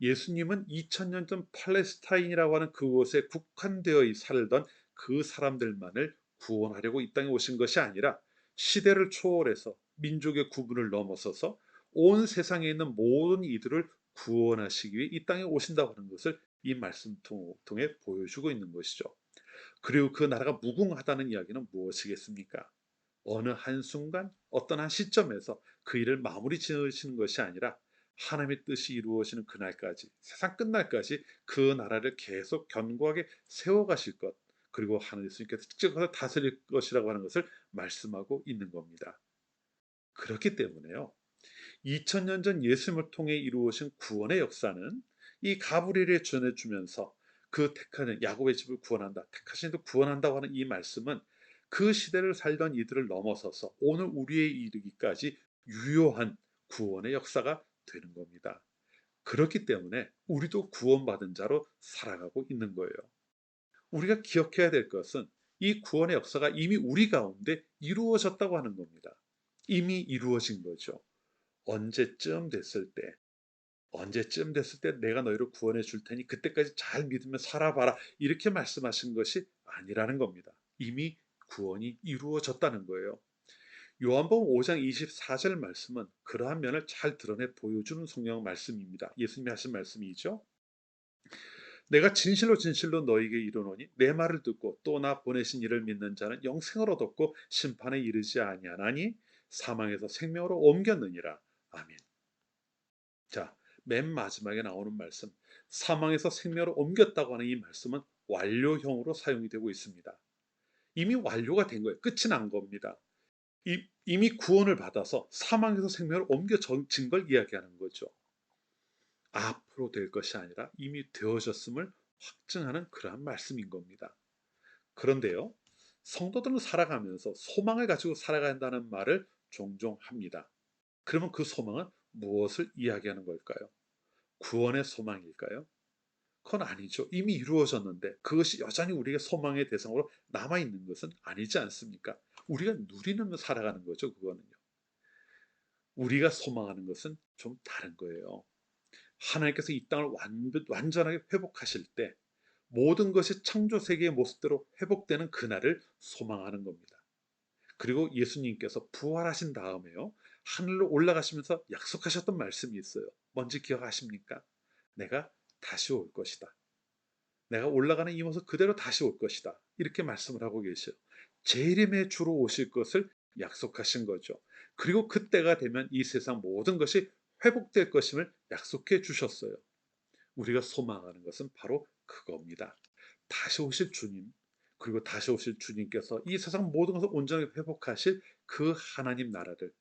예수님은 2000년 전 팔레스타인이라고 하는 그곳에 국한되어 살던 그 사람들만을 구원하려고 이 땅에 오신 것이 아니라 시대를 초월해서 민족의 구분을 넘어서서 온 세상에 있는 모든 이들을 구원하시기 위해 이 땅에 오신다고 하는 것을 이 말씀 통해 보여주고 있는 것이죠. 그리고 그 나라가 무궁하다는 이야기는 무엇이겠습니까? 어느 한순간 어떤 한 시점에서 그 일을 마무리 지으시는 것이 아니라 하나님의 뜻이 이루어지는 그날까지, 세상 끝날까지 그 나라를 계속 견고하게 세워가실 것, 그리고 하나님께서 직접 다스릴 것이라고 하는 것을 말씀하고 있는 겁니다. 그렇기 때문에요, 2000년 전 예수님을 통해 이루어진 구원의 역사는 이 가브리엘에 전해주면서 그 택하는 야곱의 집을 구원한다, 택하신 이들 구원한다고 하는 이 말씀은 그 시대를 살던 이들을 넘어서서 오늘 우리에 이르기까지 유효한 구원의 역사가 되는 겁니다. 그렇기 때문에 우리도 구원받은 자로 살아가고 있는 거예요. 우리가 기억해야 될 것은 이 구원의 역사가 이미 우리 가운데 이루어졌다고 하는 겁니다. 이미 이루어진 거죠. 언제쯤 됐을 때, 내가 너희를 구원해 줄 테니 그때까지 잘 믿으며 살아봐라, 이렇게 말씀하신 것이 아니라는 겁니다. 이미 구원이 이루어졌다는 거예요. 요한복음 5장 24절 말씀은 그러한 면을 잘 드러내 보여주는 성경 말씀입니다. 예수님이 하신 말씀이죠. 내가 진실로 진실로 너희에게 이르노니 내 말을 듣고 또 나 보내신 이를 믿는 자는 영생을 얻었고 심판에 이르지 아니하나니 사망에서 생명으로 옮겼느니라. 아멘. 자, 맨 마지막에 나오는 말씀, 사망에서 생명으로 옮겼다고 하는 이 말씀은 완료형으로 사용이 되고 있습니다. 이미 완료가 된 거예요. 끝이 난 겁니다. 이미 구원을 받아서 사망에서 생명으로 옮겨진 걸 이야기하는 거죠. 앞으로 될 것이 아니라 이미 되어졌음을 확증하는 그러한 말씀인 겁니다. 그런데요, 성도들은 살아가면서 소망을 가지고 살아간다는 말을 종종 합니다. 그러면 그 소망은 무엇을 이야기하는 걸까요? 구원의 소망일까요? 그건 아니죠. 이미 이루어졌는데 그것이 여전히 우리의 소망의 대상으로 남아있는 것은 아니지 않습니까? 우리가 누리는 살아가는 거죠. 그거는요. 우리가 소망하는 것은 좀 다른 거예요. 하나님께서 이 땅을 완전하게 회복하실 때 모든 것이 창조세계의 모습대로 회복되는 그날을 소망하는 겁니다. 그리고 예수님께서 부활하신 다음에요, 하늘로 올라가시면서 약속하셨던 말씀이 있어요. 뭔지 기억하십니까? 내가 다시 올 것이다. 내가 올라가는 이 모습 그대로 다시 올 것이다. 이렇게 말씀을 하고 계셔요. 재림의 주로 오실 것을 약속하신 거죠. 그리고 그때가 되면 이 세상 모든 것이 회복될 것임을 약속해 주셨어요. 우리가 소망하는 것은 바로 그겁니다. 다시 오실 주님, 그리고 다시 오실 주님께서 이 세상 모든 것을 온전하게 회복하실 그 하나님 나라를,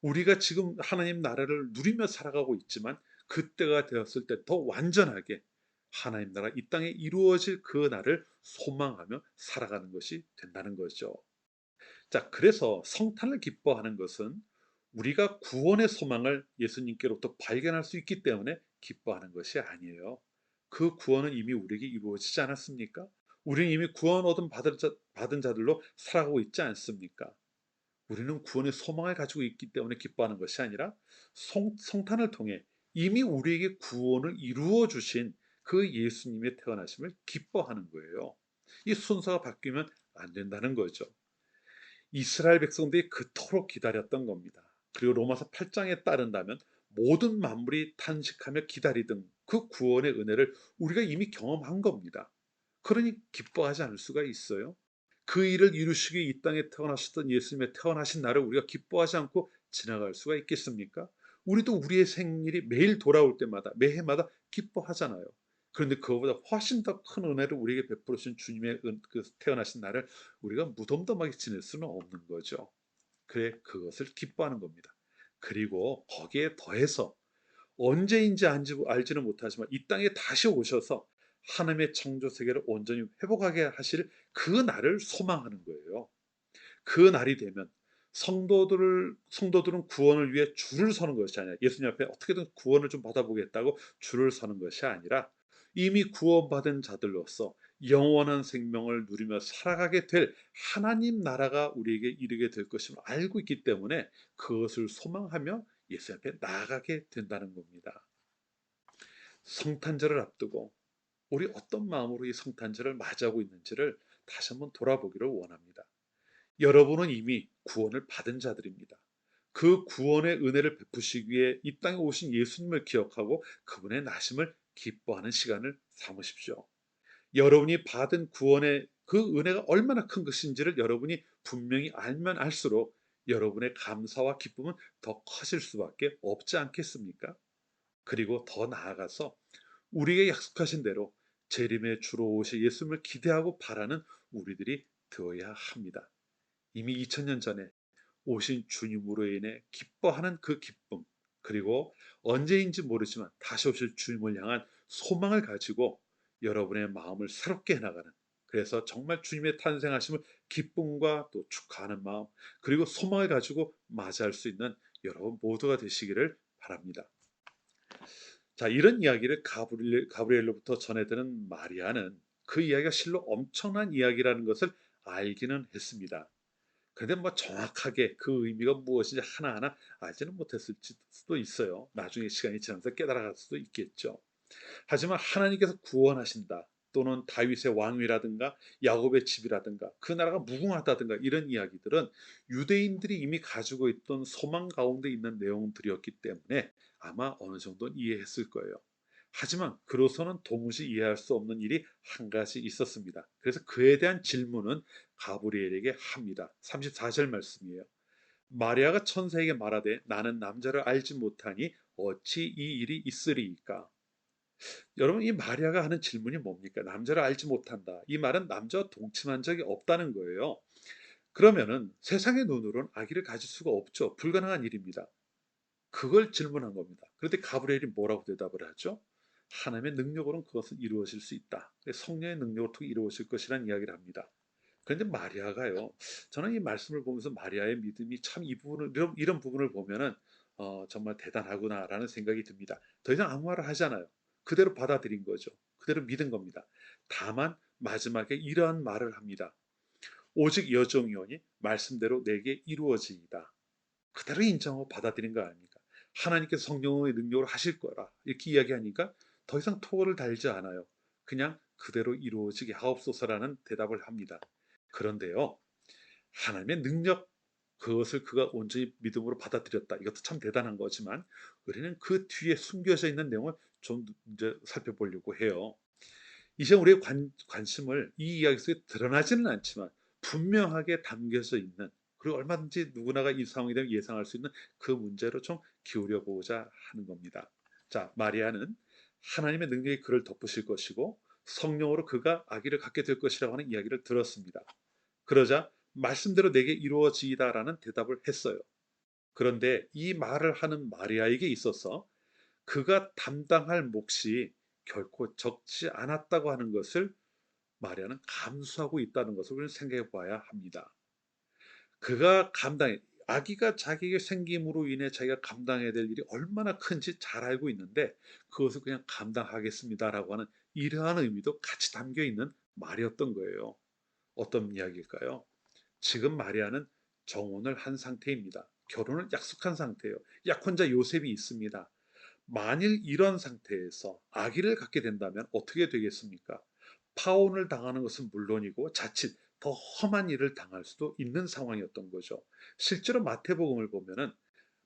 우리가 지금 하나님 나라를 누리며 살아가고 있지만 그때가 되었을 때 더 완전하게 하나님 나라 이 땅에 이루어질 그 날을 소망하며 살아가는 것이 된다는 거죠. 자, 그래서 성탄을 기뻐하는 것은 우리가 구원의 소망을 예수님께로부터 발견할 수 있기 때문에 기뻐하는 것이 아니에요. 그 구원은 이미 우리에게 이루어지지 않았습니까? 우리는 이미 구원 얻은 받은 자들로 살아가고 있지 않습니까? 우리는 구원의 소망을 가지고 있기 때문에 기뻐하는 것이 아니라 성탄을 통해 이미 우리에게 구원을 이루어 주신 그 예수님의 태어나심을 기뻐하는 거예요. 이 순서가 바뀌면 안 된다는 거죠. 이스라엘 백성들이 그토록 기다렸던 겁니다. 그리고 로마서 8장에 따른다면 모든 만물이 탄식하며 기다리던 그 구원의 은혜를 우리가 이미 경험한 겁니다. 그러니 기뻐하지 않을 수가 있어요? 그 일을 이루시기 이 땅에 태어나셨던 예수님의 태어나신 날을 우리가 기뻐하지 않고 지나갈 수가 있겠습니까? 우리도 우리의 생일이 매일 돌아올 때마다 매해마다 기뻐하잖아요. 그런데 그거보다 훨씬 더 큰 은혜를 우리에게 베풀어 주신 주님의 그 태어나신 날을 우리가 무덤덤하게 지낼 수는 없는 거죠. 그래, 그것을 기뻐하는 겁니다. 그리고 거기에 더해서 언제인지 알지는 못하지만 이 땅에 다시 오셔서 하나님의 창조 세계를 온전히 회복하게 하실 그 날을 소망하는 거예요. 그 날이 되면 성도들은 구원을 위해 줄을 서는 것이 아니라 예수님 앞에 어떻게든 구원을 좀 받아보겠다고 줄을 서는 것이 아니라 이미 구원받은 자들로서 영원한 생명을 누리며 살아가게 될 하나님 나라가 우리에게 이르게 될 것임을 알고 있기 때문에 그것을 소망하며 예수 앞에 나아가게 된다는 겁니다. 성탄절을 앞두고 우리 어떤 마음으로 이 성탄절을 맞이하고 있는지를 다시 한번 돌아보기를 원합니다. 여러분은 이미 구원을 받은 자들입니다. 그 구원의 은혜를 베푸시기 위해 이 땅에 오신 예수님을 기억하고 그분의 나심을 기뻐하는 시간을 삼으십시오. 여러분이 받은 구원의 그 은혜가 얼마나 큰 것인지를 여러분이 분명히 알면 알수록 여러분의 감사와 기쁨은 더 커질 수밖에 없지 않겠습니까? 그리고 더 나아가서 우리에게 약속하신 대로 재림의 주로 오실 예수님을 기대하고 바라는 우리들이 되어야 합니다. 이미 2000년 전에 오신 주님으로 인해 기뻐하는 그 기쁨, 그리고 언제인지 모르지만 다시 오실 주님을 향한 소망을 가지고 여러분의 마음을 새롭게 해나가는, 그래서 정말 주님의 탄생하심을 기쁨과 또 축하하는 마음, 그리고 소망을 가지고 맞이할 수 있는 여러분 모두가 되시기를 바랍니다. 자, 이런 이야기를 가브리엘로부터 전해드는 마리아는 그 이야기가 실로 엄청난 이야기라는 것을 알기는 했습니다. 그런데 뭐 정확하게 그 의미가 무엇인지 하나하나 알지는 못했을 수도 있어요. 나중에 시간이 지나면서 깨달아갈 수도 있겠죠. 하지만 하나님께서 구원하신다, 또는 다윗의 왕위라든가 야곱의 집이라든가 그 나라가 무궁하다든가 이런 이야기들은 유대인들이 이미 가지고 있던 소망 가운데 있는 내용들이었기 때문에 아마 어느 정도는 이해했을 거예요. 하지만 그로서는 도무지 이해할 수 없는 일이 한 가지 있었습니다. 그래서 그에 대한 질문은 가브리엘에게 합니다. 34절 말씀이에요. 마리아가 천사에게 말하되 나는 남자를 알지 못하니 어찌 이 일이 있으리이까. 여러분, 이 마리아가 하는 질문이 뭡니까? 남자를 알지 못한다. 이 말은 남자와 동침한 적이 없다는 거예요. 그러면은 세상의 눈으로는 아기를 가질 수가 없죠. 불가능한 일입니다. 그걸 질문한 겁니다. 그런데 가브리엘이 뭐라고 대답을 하죠? 하나님의 능력으로는 그것은 이루어질 수 있다. 성령의 능력으로 통해 이루어질 것이라는 이야기를 합니다. 그런데 마리아가요, 저는 이 말씀을 보면서 마리아의 믿음이 참 이 부분을, 이런 부분을 보면은 정말 대단하구나라는 생각이 듭니다. 더 이상 아무 말을 하잖아요. 그대로 받아들인 거죠. 그대로 믿은 겁니다. 다만 마지막에 이러한 말을 합니다. 오직 여종이오니 말씀대로 내게 이루어지이다. 그대로 인정하고 받아들인 거 아닙니까? 하나님께서 성령의 능력으로 하실 거라 이렇게 이야기하니까 더 이상 토를 달지 않아요. 그냥 그대로 이루어지게 하옵소서라는 대답을 합니다. 그런데요, 하나님의 능력, 그것을 그가 온전히 믿음으로 받아들였다. 이것도 참 대단한 거지만 우리는 그 뒤에 숨겨져 있는 내용을 좀 이제 살펴보려고 해요. 이제 우리의 관심을 이 이야기 속에 드러나지는 않지만 분명하게 담겨져 있는, 그리고 얼마든지 누구나가 이 상황이 되면 예상할 수 있는 그 문제로 좀 기울여 보고자 하는 겁니다. 자, 마리아는 하나님의 능력이 그를 덮으실 것이고 성령으로 그가 아기를 갖게 될 것이라고 하는 이야기를 들었습니다. 그러자 말씀대로 내게 이루어지이다라는 대답을 했어요. 그런데 이 말을 하는 마리아에게 있어서 그가 담당할 몫이 결코 적지 않았다고 하는 것을 마리아는 감수하고 있다는 것을 우리는 생각해 봐야 합니다. 그가 아기가 자기에게 생김으로 인해 자기가 감당해야 될 일이 얼마나 큰지 잘 알고 있는데 그것을 그냥 감당하겠습니다라고 하는 이러한 의미도 같이 담겨 있는 말이었던 거예요. 어떤 이야기일까요? 지금 마리아는 정혼을 한 상태입니다. 결혼을 약속한 상태예요. 약혼자 요셉이 있습니다. 만일 이런 상태에서 아기를 갖게 된다면 어떻게 되겠습니까? 파혼을 당하는 것은 물론이고 자칫 더 험한 일을 당할 수도 있는 상황이었던 거죠. 실제로 마태복음을 보면은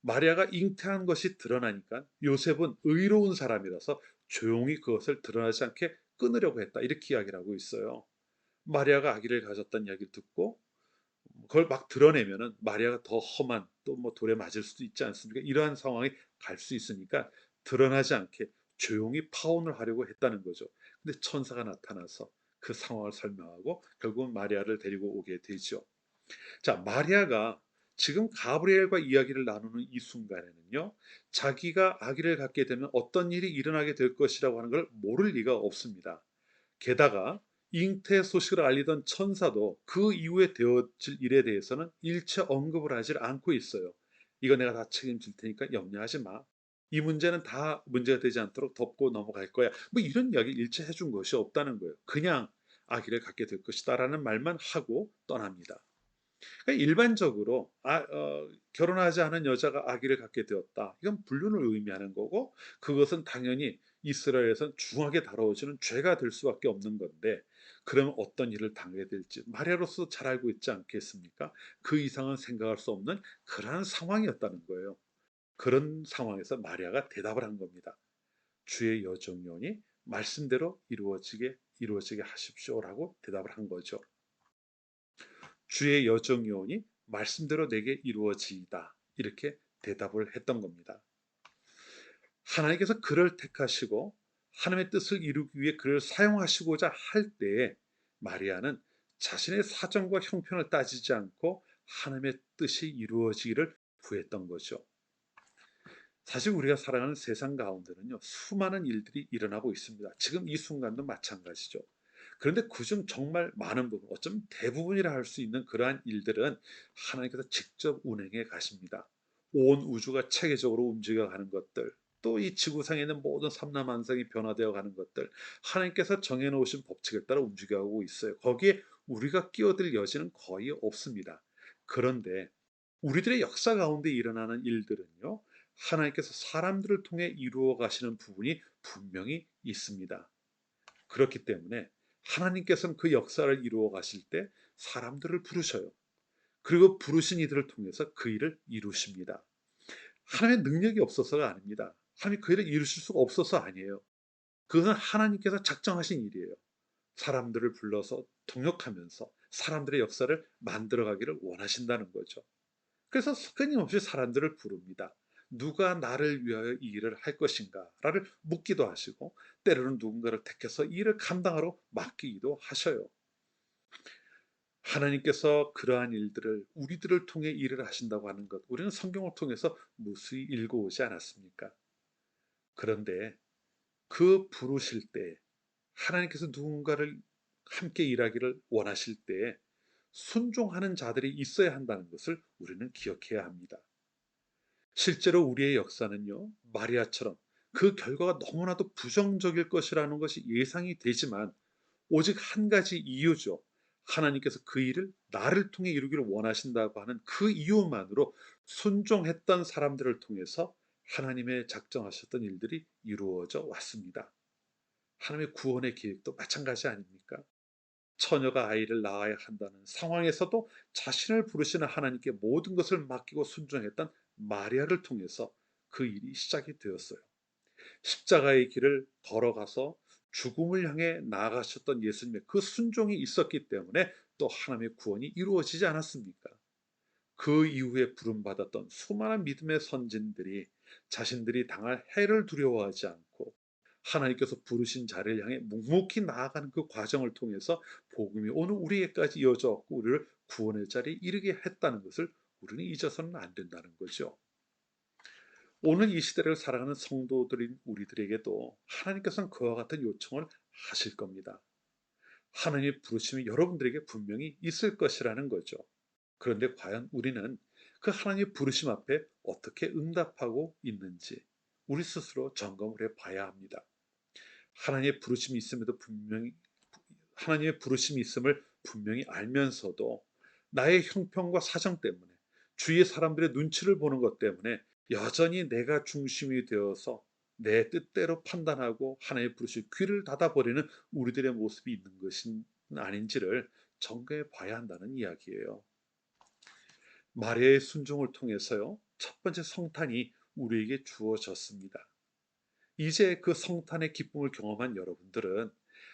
마리아가 잉태한 것이 드러나니까 요셉은 의로운 사람이라서 조용히 그것을 드러나지 않게 끊으려고 했다. 이렇게 이야기를 하고 있어요. 마리아가 아기를 가졌다는 이야기를 듣고 그걸 막 드러내면은 마리아가 더 험한 또 뭐 돌에 맞을 수도 있지 않습니까? 이러한 상황이 갈 수 있으니까 드러나지 않게 조용히 파혼을 하려고 했다는 거죠. 근데 천사가 나타나서 그 상황을 설명하고 결국은 마리아를 데리고 오게 되죠. 자, 마리아가 지금 가브리엘과 이야기를 나누는 이 순간에는요, 자기가 아기를 갖게 되면 어떤 일이 일어나게 될 것이라고 하는 걸 모를 리가 없습니다. 게다가 잉태 소식을 알리던 천사도 그 이후에 되어질 일에 대해서는 일체 언급을 하지 않고 있어요. 이거 내가 다 책임질 테니까 염려하지 마. 이 문제는 다 문제가 되지 않도록 덮고 넘어갈 거야. 뭐 이런 이야기 일체 해준 것이 없다는 거예요. 그냥 아기를 갖게 될 것이다라는 말만 하고 떠납니다. 그러니까 일반적으로 결혼하지 않은 여자가 아기를 갖게 되었다. 이건 불륜을 의미하는 거고 그것은 당연히 이스라엘에선 중하게 다뤄지는 죄가 될 수밖에 없는 건데 그러면 어떤 일을 당하게 될지 마리아로서 잘 알고 있지 않겠습니까? 그 이상은 생각할 수 없는 그러한 상황이었다는 거예요. 그런 상황에서 마리아가 대답을 한 겁니다. 주의 여정연이 말씀대로 이루어지게 하십시오라고 대답을 한 거죠. 주의 여정요원이 말씀대로 내게 이루어지이다. 이렇게 대답을 했던 겁니다. 하나님께서 그를 택하시고 하나님의 뜻을 이루기 위해 그를 사용하시고자 할 때에 마리아는 자신의 사정과 형편을 따지지 않고 하나님의 뜻이 이루어지기를 구했던 거죠. 사실 우리가 살아가는 세상 가운데는요, 수많은 일들이 일어나고 있습니다. 지금 이 순간도 마찬가지죠. 그런데 그중 정말 많은 부분, 어쩌면 대부분이라 할 수 있는 그러한 일들은 하나님께서 직접 운행해 가십니다. 온 우주가 체계적으로 움직여가는 것들, 또 이 지구상에 있는 모든 삼라만상이 변화되어 가는 것들, 하나님께서 정해놓으신 법칙에 따라 움직여가고 있어요. 거기에 우리가 끼어들 여지는 거의 없습니다. 그런데 우리들의 역사 가운데 일어나는 일들은요, 하나님께서 사람들을 통해 이루어 가시는 부분이 분명히 있습니다. 그렇기 때문에 하나님께서는 그 역사를 이루어 가실 때 사람들을 부르셔요. 그리고 부르신 이들을 통해서 그 일을 이루십니다. 하나님의 능력이 없어서가 아닙니다. 하나님 그 일을 이루실 수가 없어서 아니에요. 그것은 하나님께서 작정하신 일이에요. 사람들을 불러서 동역하면서 사람들의 역사를 만들어가기를 원하신다는 거죠. 그래서 끊임없이 사람들을 부릅니다. 누가 나를 위하여 이 일을 할 것인가를 묻기도 하시고 때로는 누군가를 택해서 이 일을 감당하러 맡기기도 하셔요. 하나님께서 그러한 일들을 우리들을 통해 일을 하신다고 하는 것 우리는 성경을 통해서 무수히 읽어오지 않았습니까? 그런데 그 부르실 때 하나님께서 누군가를 함께 일하기를 원하실 때에 순종하는 자들이 있어야 한다는 것을 우리는 기억해야 합니다. 실제로 우리의 역사는요, 마리아처럼 그 결과가 너무나도 부정적일 것이라는 것이 예상이 되지만 오직 한 가지 이유죠. 하나님께서 그 일을 나를 통해 이루기를 원하신다고 하는 그 이유만으로 순종했던 사람들을 통해서 하나님의 작정하셨던 일들이 이루어져 왔습니다. 하나님의 구원의 계획도 마찬가지 아닙니까? 처녀가 아이를 낳아야 한다는 상황에서도 자신을 부르시는 하나님께 모든 것을 맡기고 순종했던 마리아를 통해서 그 일이 시작이 되었어요. 십자가의 길을 걸어가서 죽음을 향해 나아가셨던 예수님의 그 순종이 있었기 때문에 또 하나님의 구원이 이루어지지 않았습니까? 그 이후에 부름받았던 수많은 믿음의 선진들이 자신들이 당할 해를 두려워하지 않고 하나님께서 부르신 자리를 향해 묵묵히 나아가는 그 과정을 통해서 복음이 오늘 우리에게까지 이어져 왔고 우리를 구원의 자리에 이르게 했다는 것을 우리는 잊어서는 안 된다는 거죠. 오늘 이 시대를 살아가는 성도들인 우리들에게도 하나님께서는 그와 같은 요청을 하실 겁니다. 하나님의 부르심이 여러분들에게 분명히 있을 것이라는 거죠. 그런데 과연 우리는 그 하나님의 부르심 앞에 어떻게 응답하고 있는지 우리 스스로 점검을 해 봐야 합니다. 하나님의 부르심이 있음에도 분명히 하나님의 부르심이 있음을 분명히 알면서도 나의 형편과 사정 때문에 주위의 사람들의 눈치를 보는 것 때문에 여전히 내가 중심이 되어서 내 뜻대로 판단하고 하나님의 부르심 귀를 닫아버리는 우리들의 모습이 있는 것은 아닌지를 점검해 봐야 한다는 이야기예요. 마리아의 순종을 통해서요, 첫 번째 성탄이 우리에게 주어졌습니다. 이제 그 성탄의 기쁨을 경험한 여러분들은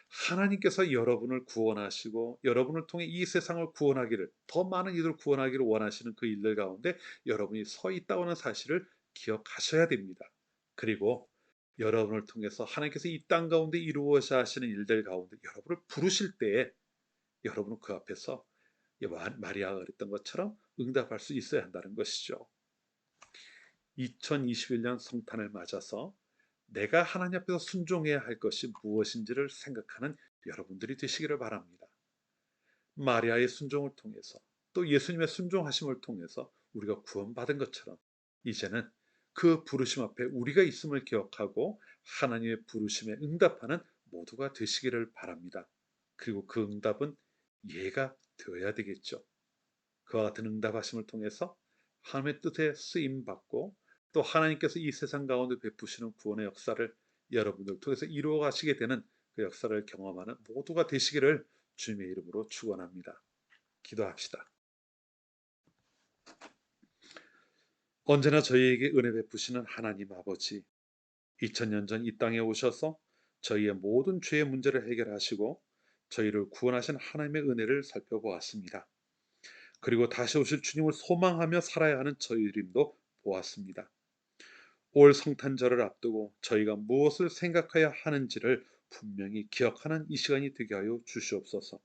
하나님께서 여러분을 구원하시고 여러분을 통해 이 세상을 구원하기를, 더 많은 이들을 구원하기를 원하시는 그 일들 가운데 여러분이 서 있다는 사실을 기억하셔야 됩니다. 그리고 여러분을 통해서 하나님께서 이 땅 가운데 이루어져 하시는 일들 가운데 여러분을 부르실 때에 여러분은 그 앞에서 마리아가 그랬던 것처럼 응답할 수 있어야 한다는 것이죠. 2021년 성탄을 맞아서 내가 하나님 앞에서 순종해야 할 것이 무엇인지를 생각하는 여러분들이 되시기를 바랍니다. 마리아의 순종을 통해서 또 예수님의 순종하심을 통해서 우리가 구원받은 것처럼 이제는 그 부르심 앞에 우리가 있음을 기억하고 하나님의 부르심에 응답하는 모두가 되시기를 바랍니다. 그리고 그 응답은 예가 되어야 되겠죠. 그와 같은 응답하심을 통해서 하나님의 뜻에 쓰임받고 또 하나님께서 이 세상 가운데 베푸시는 구원의 역사를 여러분들 통해서 이루어 가시게 되는 그 역사를 경험하는 모두가 되시기를 주님의 이름으로 축원합니다. 기도합시다. 언제나 저희에게 은혜 베푸시는 하나님 아버지, 2000년 전 이 땅에 오셔서 저희의 모든 죄의 문제를 해결하시고 저희를 구원하신 하나님의 은혜를 살펴보았습니다. 그리고 다시 오실 주님을 소망하며 살아야 하는 저희들임도 보았습니다. 올 성탄절을 앞두고 저희가 무엇을 생각해야 하는지를 분명히 기억하는 이 시간이 되게 하여 주시옵소서.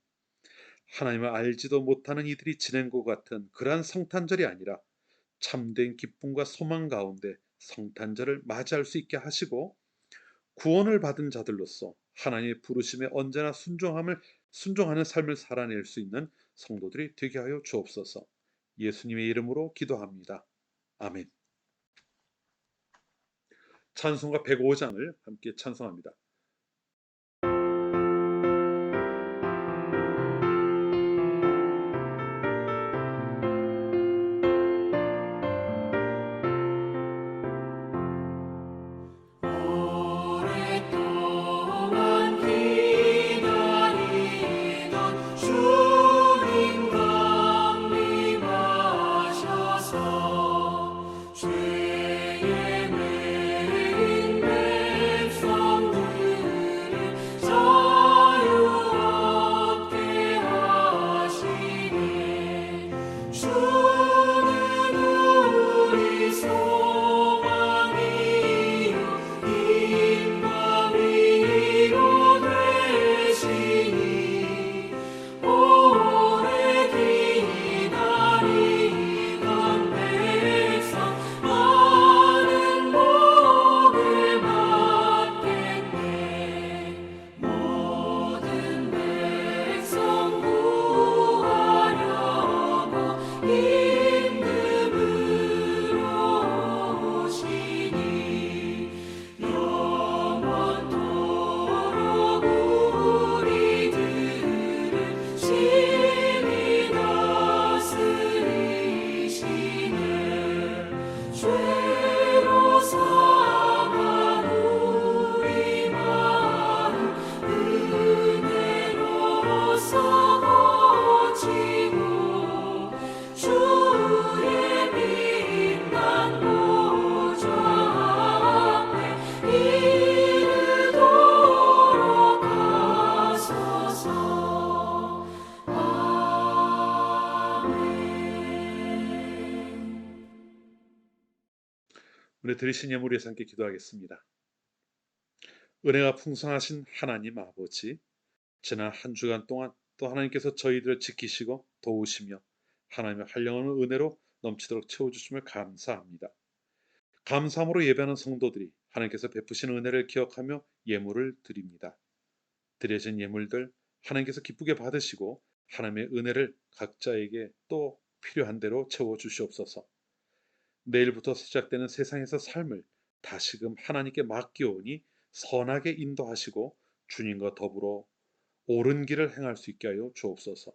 하나님을 알지도 못하는 이들이 지낸 것 같은 그러한 성탄절이 아니라 참된 기쁨과 소망 가운데 성탄절을 맞이할 수 있게 하시고 구원을 받은 자들로서 하나님의 부르심에 언제나 순종하는 삶을 살아낼 수 있는 성도들이 되게 하여 주옵소서. 예수님의 이름으로 기도합니다. 아멘. 찬송가 105장을 함께 찬송합니다. 오랫동안 기다리던 주님 강림하셔서 죄에 매인 백성들을 자유롭게 하시네. 주는 우리 소망이요 인도위로 되시니 오래 기다리던 백성 많은 복을 받겠네. 모든 백성 구하려고 임금으로 오시니 영원토록 우리들을 심히 다스리시네. 죄로 상한 우리 마음 은혜로서 고치고 주의 빛난 보좌 앞에 이르도록 하소서. 아멘. 우리 들으신 예물 예수 함께 기도하겠습니다. 은혜가 풍성하신 하나님 아버지, 지난 한 주간 동안 또 하나님께서 저희들을 지키시고 도우시며 하나님의 한량없는 은혜로 넘치도록 채워주심을 감사합니다. 감사함으로 예배하는 성도들이 하나님께서 베푸신 은혜를 기억하며 예물을 드립니다. 드려진 예물들 하나님께서 기쁘게 받으시고 하나님의 은혜를 각자에게 또 필요한 대로 채워 주시옵소서. 내일부터 시작되는 세상에서 삶을 다시금 하나님께 맡기오니 선하게 인도하시고 주님과 더불어 옳은 길을 행할 수 있게 하여 주옵소서.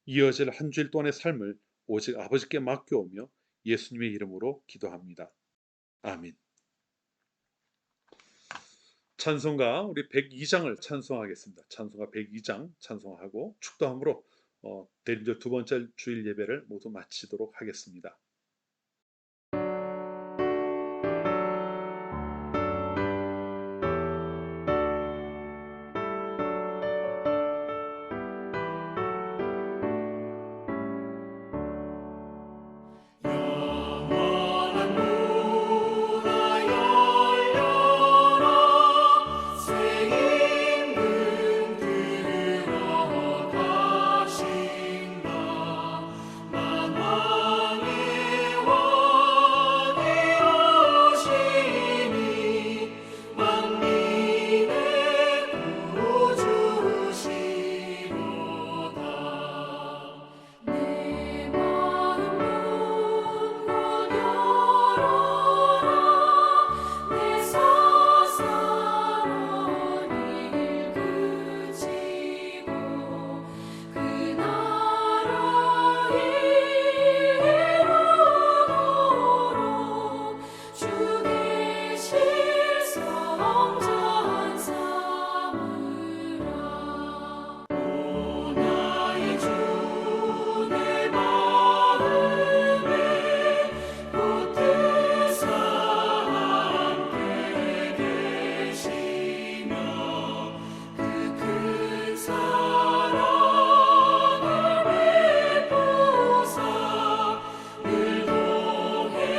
이어질 한 주일 동안의 삶을 오직 아버지께 맡겨오며 예수님의 이름으로 기도합니다. 아멘. 찬송가 우리 102장을 찬송하겠습니다. 찬송가 102장 찬송하고 축도함으로 대림절 두 번째 주일 예배를 모두 마치도록 하겠습니다. 영원한 문화 열려라 새 임금 들어가신다 만왕의 왕이 오시니 만민의 구주시로다 내 마음 문곧 열어라 내 사사로운 일 그치고 그 나라 이루도록 주 계실 성전 삼으라 오 나의 주 내 마음에 붙드사 함께 계시며 그 큰 사랑을 베푸사 늘 동행하여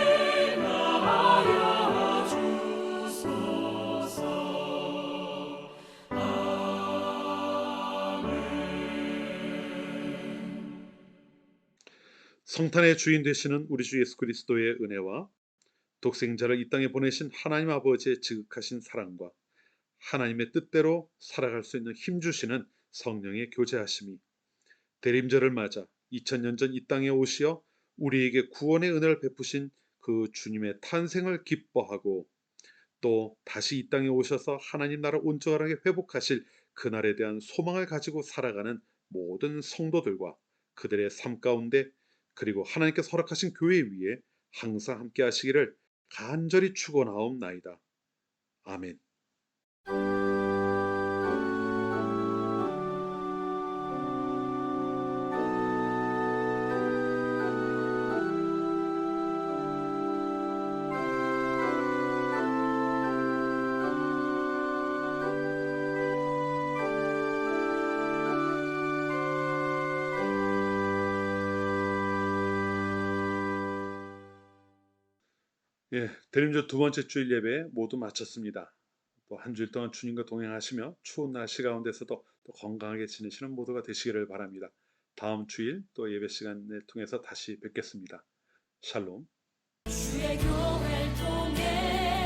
주소서. 성탄의 주인 되시는 우리 주 예수 그리스도의 은혜와 독생자를 이 땅에 보내신 하나님 아버지의 지극하신 사랑과 하나님의 뜻대로 살아갈 수 있는 힘 주시는 성령의 교제하심이 대림절을 맞아 2000년 전 이 땅에 오시어 우리에게 구원의 은혜를 베푸신 그 주님의 탄생을 기뻐하고 또 다시 이 땅에 오셔서 하나님 나라 온전하게 회복하실 그날에 대한 소망을 가지고 살아가는 모든 성도들과 그들의 삶 가운데 그리고 하나님께서 허락하신 교회 위에 항상 함께 하시기를 간절히 축원하옵나이다. 아멘. 대림절 두 번째 주일 예배 모두 마쳤습니다. 또 한 주일 동안 주님과 동행하시며 추운 날씨 가운데서도 또 건강하게 지내시는 모두가 되시기를 바랍니다. 다음 주일 또 예배 시간을 통해서 다시 뵙겠습니다. 샬롬. 주의 교회를 통해